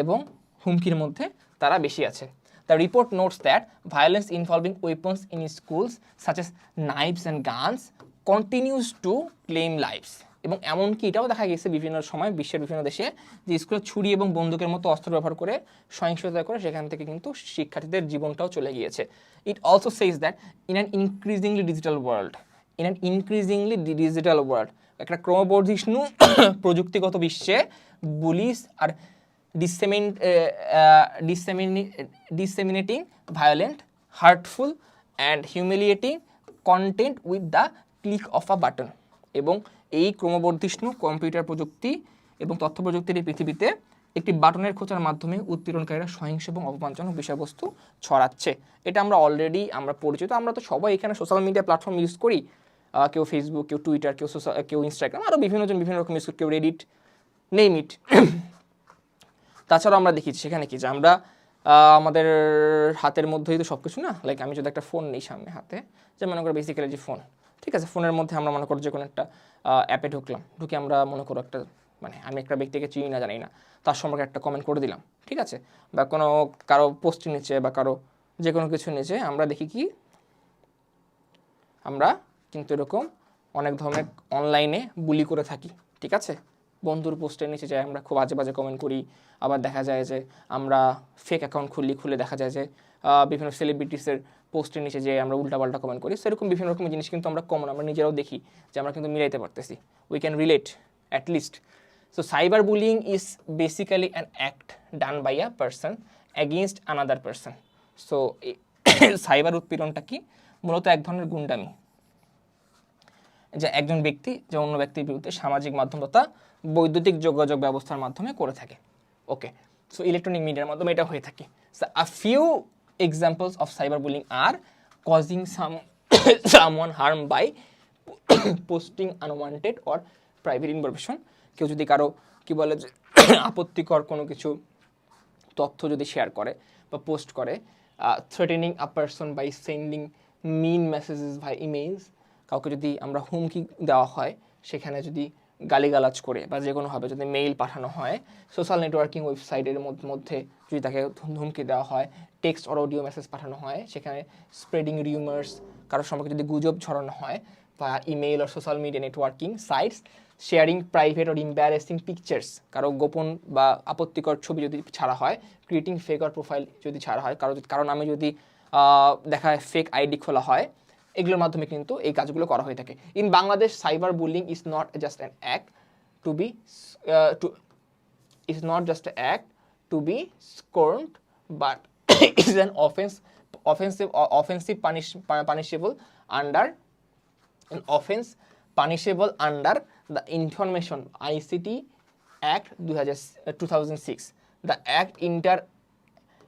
এবং হুমকির মধ্যে তারা বেশি আছে। The report notes that violence involving weapons in schools such as knives and guns continues to claim lives. এবং এমনকি এটাও দেখা গেছে বিভিন্ন সময় বিশ্বের বিভিন্ন দেশে যে স্কুলে ছুরি এবং বন্দুকের মতো অস্ত্র ব্যবহার করে সহিংসতা করে সেখান থেকে কিন্তু শিক্ষার্থীদের জীবনটাও চলে গিয়েছে। It also says that in an increasingly digital world, একটা ক্রমবর্ধিষ্ণু প্রযুক্তিগত বিশ্বে bullish R disseminating violent, hurtful and humiliating content with the click of a button. এবং এই ক্রমবর্ধিষ্ণু কম্পিউটার প্রযুক্তি এবং তথ্য প্রযুক্তির এই পৃথিবীতে একটি বাটনের খোঁচার মাধ্যমে উৎপীড়নকারীরা সহিংস এবং অপমানজনক বিষয়বস্তু ছড়াচ্ছে। এটা আমরা অলরেডি পরিচিত, আমরা তো সবাই এখানে সোশ্যাল মিডিয়া প্ল্যাটফর্ম ইউজ করি, কেউ ফেসবুক, কেউ টুইটার, কেউ ইনস্টাগ্রাম, আরও বিভিন্ন রকম ইউজ করি, কেউ রেডিট, নেম ইট। তাছাড়াও আমরা দেখি সেখানে কি যে আমরা আমাদের হাতের মধ্যেই তো সব কিছু না, লাইক আমি যদি একটা ফোন নিই সামনে হাতে, যে মনে করো বেসিক্যালি যে ফোন, ঠিক আছে, ফোনের মধ্যে আমরা মনে করো যে কোনো একটা অ্যাপে ঢুকে আমরা মনে করো একটা আমি একটা ব্যক্তিকে চিনি না, জানি না, তার সম্পর্কে একটা কমেন্ট করে দিলাম, ঠিক আছে, বা কারো পোস্টের নিচে বা কারো যে কোনো কিছু নিচে আমরা দেখি কি আমরা কিন্তু এরকম অনেক ধরনের অনলাইনে বুলি করে থাকি, ঠিক আছে। বন্ধুর পোস্টের নিচে যায় আমরা খুব বাজে কমেন্ট করি, আবার দেখা যায় যে আমরা ফেক অ্যাকাউন্ট খুলে দেখা যায় যে বিভিন্ন সেলিব্রিটিসের পোস্টের নিচে যে আমরা উল্টাপাল্টা কমেন্ট করি। সেরকম বিভিন্ন রকম জিনিস কিন্তু আমরা আমরা নিজেরাও দেখি যে আমরা কিন্তু মিলাইতে পারতেছি, we can relate at least. So cyber bullying is basically an act done by a person against another person. So cyber উৎপীড়নটা কি, মূলত এক ধরনের গুন্ডামি যা একজন ব্যক্তি যে অন্য ব্যক্তির বিরুদ্ধে সামাজিক মাধ্যম তথা বৈদ্যুতিক যোগাযোগ ব্যবস্থার মাধ্যমে করে থাকে। ওকে, সো ইলেকট্রনিক মিডিয়ার মাধ্যমে এটা হয়ে থাকে। So a few examples of cyber bullying are causing someone harm by posting unwanted or private information. কেউ যদি কারো কি বলে যে আপত্তিকর কোনো কিছু তথ্য যদি শেয়ার করে বা পোস্ট করে, threatening a person by sending mean messages by emails, কাউকে যদি আমরা হুমকি দেওয়া হয়, সেখানে যদি গালিগালাজ করে বা যে কোনোভাবে যদি মেইল পাঠানো হয়, সোশ্যাল নেটওয়ার্কিং ওয়েবসাইটের মধ্যে যদি তাকে হুমকি দেওয়া হয়, টেক্সট অর অডিও মেসেজ পাঠানো হয়, সেখানে স্প্রেডিং রিউমার্স, কারোর সম্পর্কে যদি গুজব ছড়ানো হয়, বা ইমেইল আর social media networking sites, sharing private or embarrassing pictures, কারো গোপন বা আপত্তিকর ছবি যদি ছাড়া হয়, ক্রিয়েটিং ফেক অর প্রোফাইল যদি ছাড়া হয়, কারো নামে যদি দেখা হয় ফেক আইডি খোলা হয়, এগুলোর মাধ্যমে কিন্তু এই কাজগুলো করা হয়ে থাকে। In Bangladesh cyber bullying is not just an act to be scorned but is an offensive punishable under an offense punishable under the Information ICT Act 2006. The Act inter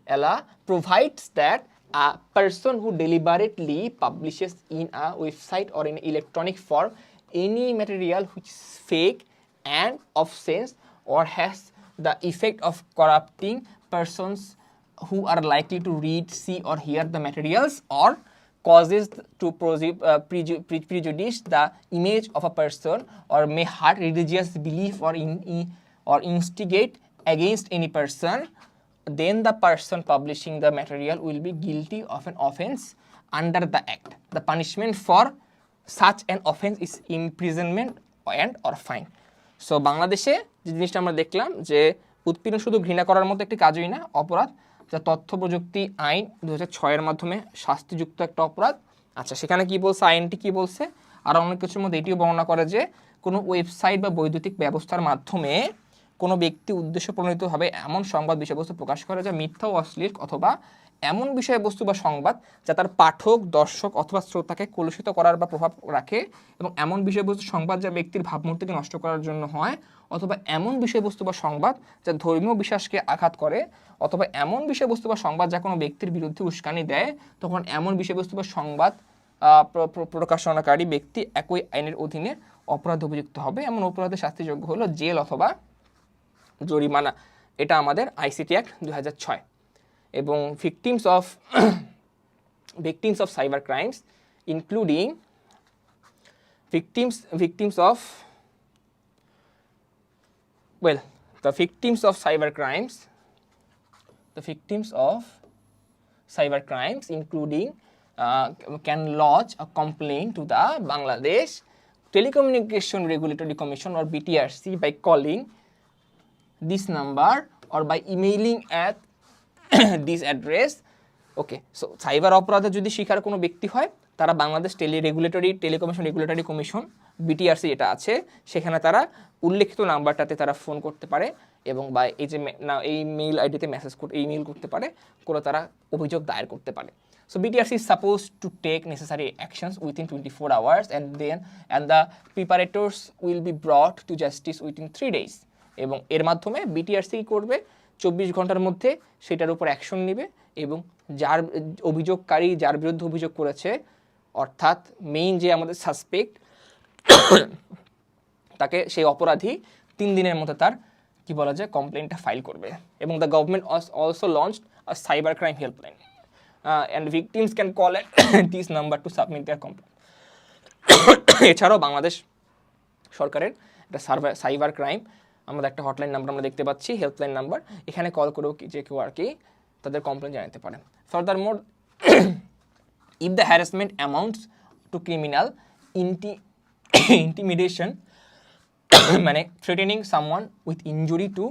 alia provides that a person who deliberately publishes in a website or in electronic form any material which is fake and obscene or has the effect of corrupting persons who are likely to read, see or hear the materials, or causes to prejudice the image of a person or may hurt religious belief or instigate against any person, then the person publishing the material will be guilty of an offense under the Act. The punishment for such an offense is imprisonment and or fine. So বাংলাদেশে যে জিনিসটা আমরা দেখলাম যে উৎপীড়ন শুধু ঘৃণা করার মতো একটি কাজই না, অপরাধ, যা তথ্য প্রযুক্তি আইন 2006 এর মাধ্যমে শাস্তিযুক্ত একটা অপরাধ। আচ্ছা, সেখানে কি বলছে, আইনটি কি বলছে, আর অনেক কিছুর মধ্যে এটিও বর্ণনা করে যে কোনো ওয়েবসাইট বা বৈদ্যুতিক ব্যবস্থার মাধ্যমে কোনো ব্যক্তি উদ্দেশ্য প্রণোদিতভাবে এমন সংবাদ বিষয়বস্তু প্রকাশ করে যা মিথ্যা ও অশ্লীল, অথবা এমন বিষয়বস্তু বা সংবাদ যা তার পাঠক, দর্শক অথবা শ্রোতাকে কলুষিত করার বা প্রভাব রাখে, এবং এমন বিষয়বস্তু সংবাদ যা ব্যক্তির ভাবমূর্তিকে নষ্ট করার জন্য হয়, অথবা এমন বিষয়বস্তু বা সংবাদ যা ধর্মীয় বিশ্বাসকে আঘাত করে, অথবা এমন বিষয়বস্তু বা সংবাদ যা কোনো ব্যক্তির বিরুদ্ধে উস্কানি দেয়, তখন এমন বিষয়বস্তু বা সংবাদ প্রকাশনাকারী ব্যক্তি একই আইনের অধীনে অপরাধ অভিযুক্ত হবে। এমন অপরাধের শাস্তিযোগ্য হলো জেল অথবা জরিমানা। এটা আমাদের আইসিটি অ্যাক্ট 2006। এবং victims of cyber crimes including victims of cyber crimes including can lodge a complaint to the Bangladesh Telecommunication Regulatory Commission or BTRC by calling this number or by emailing at this address. Okay, so cyber অপরাধে যদি শিকার কোনো ব্যক্তি হয়, তারা বাংলাদেশ টেলিকমিশন রেগুলেটরি কমিশন বিটিআরসি এটা আছে, সেখানে তারা উল্লেখিত নাম্বারটাতে তারা ফোন করতে পারে এবং বা এই যে এই মেইল আইডিতে ইমেইল করতে পারে, করে তারা অভিযোগ দায়ের করতে পারে। So BTRC is supposed to take necessary actions within 24 hours and the preparators will be brought to justice within 3 days. এবং এর মাধ্যমে বিটিআরসি কি করবে, 24 ঘন্টার মধ্যে সেটার উপর অ্যাকশন নেবে এবং যার অভিযোগকারী, যার বিরুদ্ধে অভিযোগ করেছে, অর্থাৎ মেইন যে আমাদের সাসপেক্ট, তাকে সেই অপরাধী 3 দিনের মধ্যে তার কি বলা যায় কমপ্লেনটা ফাইল করবে। এবং the government also launched a cyber crime helpline and victims can call at this number to submit their complaint. এছাড়াও বাংলাদেশ সরকারের একটা সাইবার ক্রাইম আমাদের একটা হটলাইন নাম্বার আমরা দেখতে পাচ্ছি, হেল্পলাইন নাম্বার, এখানে কল করেও যে কেউ আর কি তাদের কমপ্লেন জানাতে পারে। ফার্দারমোর, if the harassment amounts to criminal intimidation মানে threatening someone with injury to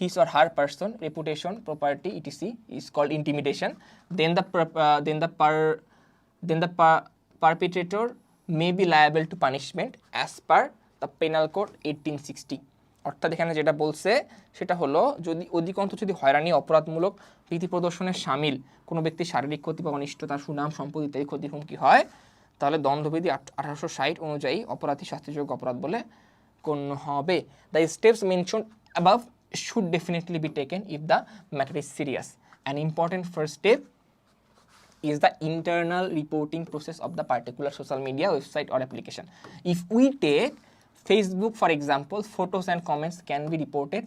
his or her person, reputation, property, etc. is called intimidation. Then the perpetrator may be liable to punishment as per the Penal Code 1860. অর্থাৎ এখানে যেটা বলছে সেটা হলো, যদি অধিকন্তু যদি হয়রানি, অপরাধমূলক ভীতি প্রদর্শনের শামিল কোনো ব্যক্তির শারীরিক ক্ষতি বা অনিষ্ট, তার সুনাম, সম্পত্তি ইত্যাদি ক্ষতির হুমকি হয়, তাহলে দণ্ডবিধি 1860 অনুযায়ী অপরাধী শাস্তিযোগ্য অপরাধ বলে গণ্য হবে। The steps mentioned above should definitely be taken if the matter is serious. An important first step is the internal reporting process of the particular social media website or application. If we take Facebook for example, photos and comments can be reported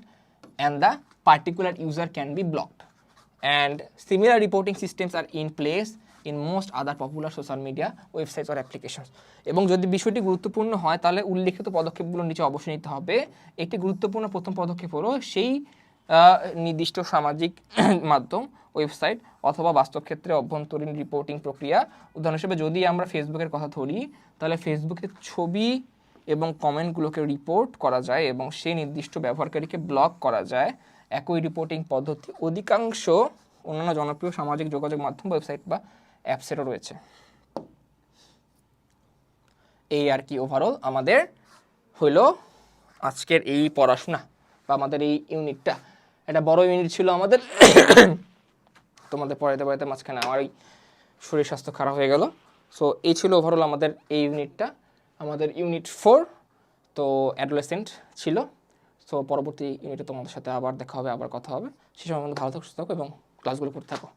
and the particular user can be blocked, and similar reporting systems are in place in most other popular social media websites or applications. এবং যদি বিষয়টি গুরুত্বপূর্ণ হয় তাহলে উল্লেখিত পদক্ষেপগুলো নিচে অবশ্যই নিতে হবে। একটি গুরুত্বপূর্ণ প্রথম পদক্ষেপ হলো সেই নির্দিষ্ট সামাজিক মাধ্যম, ওয়েবসাইট অথবা বাস্তব ক্ষেত্রে অভ্যন্তরীণ রিপোর্টিং প্রক্রিয়া। উদাহরণ হিসেবে যদি আমরা ফেসবুকের কথা ধরি, তাহলে ফেসবুকের ছবি এবং কমেন্টগুলোকে রিপোর্ট করা যায় এবং সেই নির্দিষ্ট ব্যবহারকারীকে ব্লক করা যায়। একই রিপোর্টিং পদ্ধতি অধিকাংশ অন্যান্য জনপ্রিয় সামাজিক যোগাযোগ মাধ্যম, ওয়েবসাইট বা অ্যাপসেরও রয়েছে। এই আর কি ওভারঅল আমাদের হইলো আজকের এই পড়াশোনা বা আমাদের এই ইউনিটটা। একটা বড় ইউনিট ছিল আমাদের, তোমাদের পড়াইতে মাঝখানে আমার ওই শরীর স্বাস্থ্য খারাপ হয়ে গেল। সো এই ছিল ওভারঅল আমাদের এই ইউনিটটা, আমাদের ইউনিট 4 তো অ্যাডোলেসেন্ট ছিল। সো পরবর্তী ইউনিটে তোমাদের সাথে আবার দেখা হবে, আবার কথা হবে। সে সময় ভালো থাকো, সুস্থ থাকো এবং ক্লাসগুলো করতে থাকো।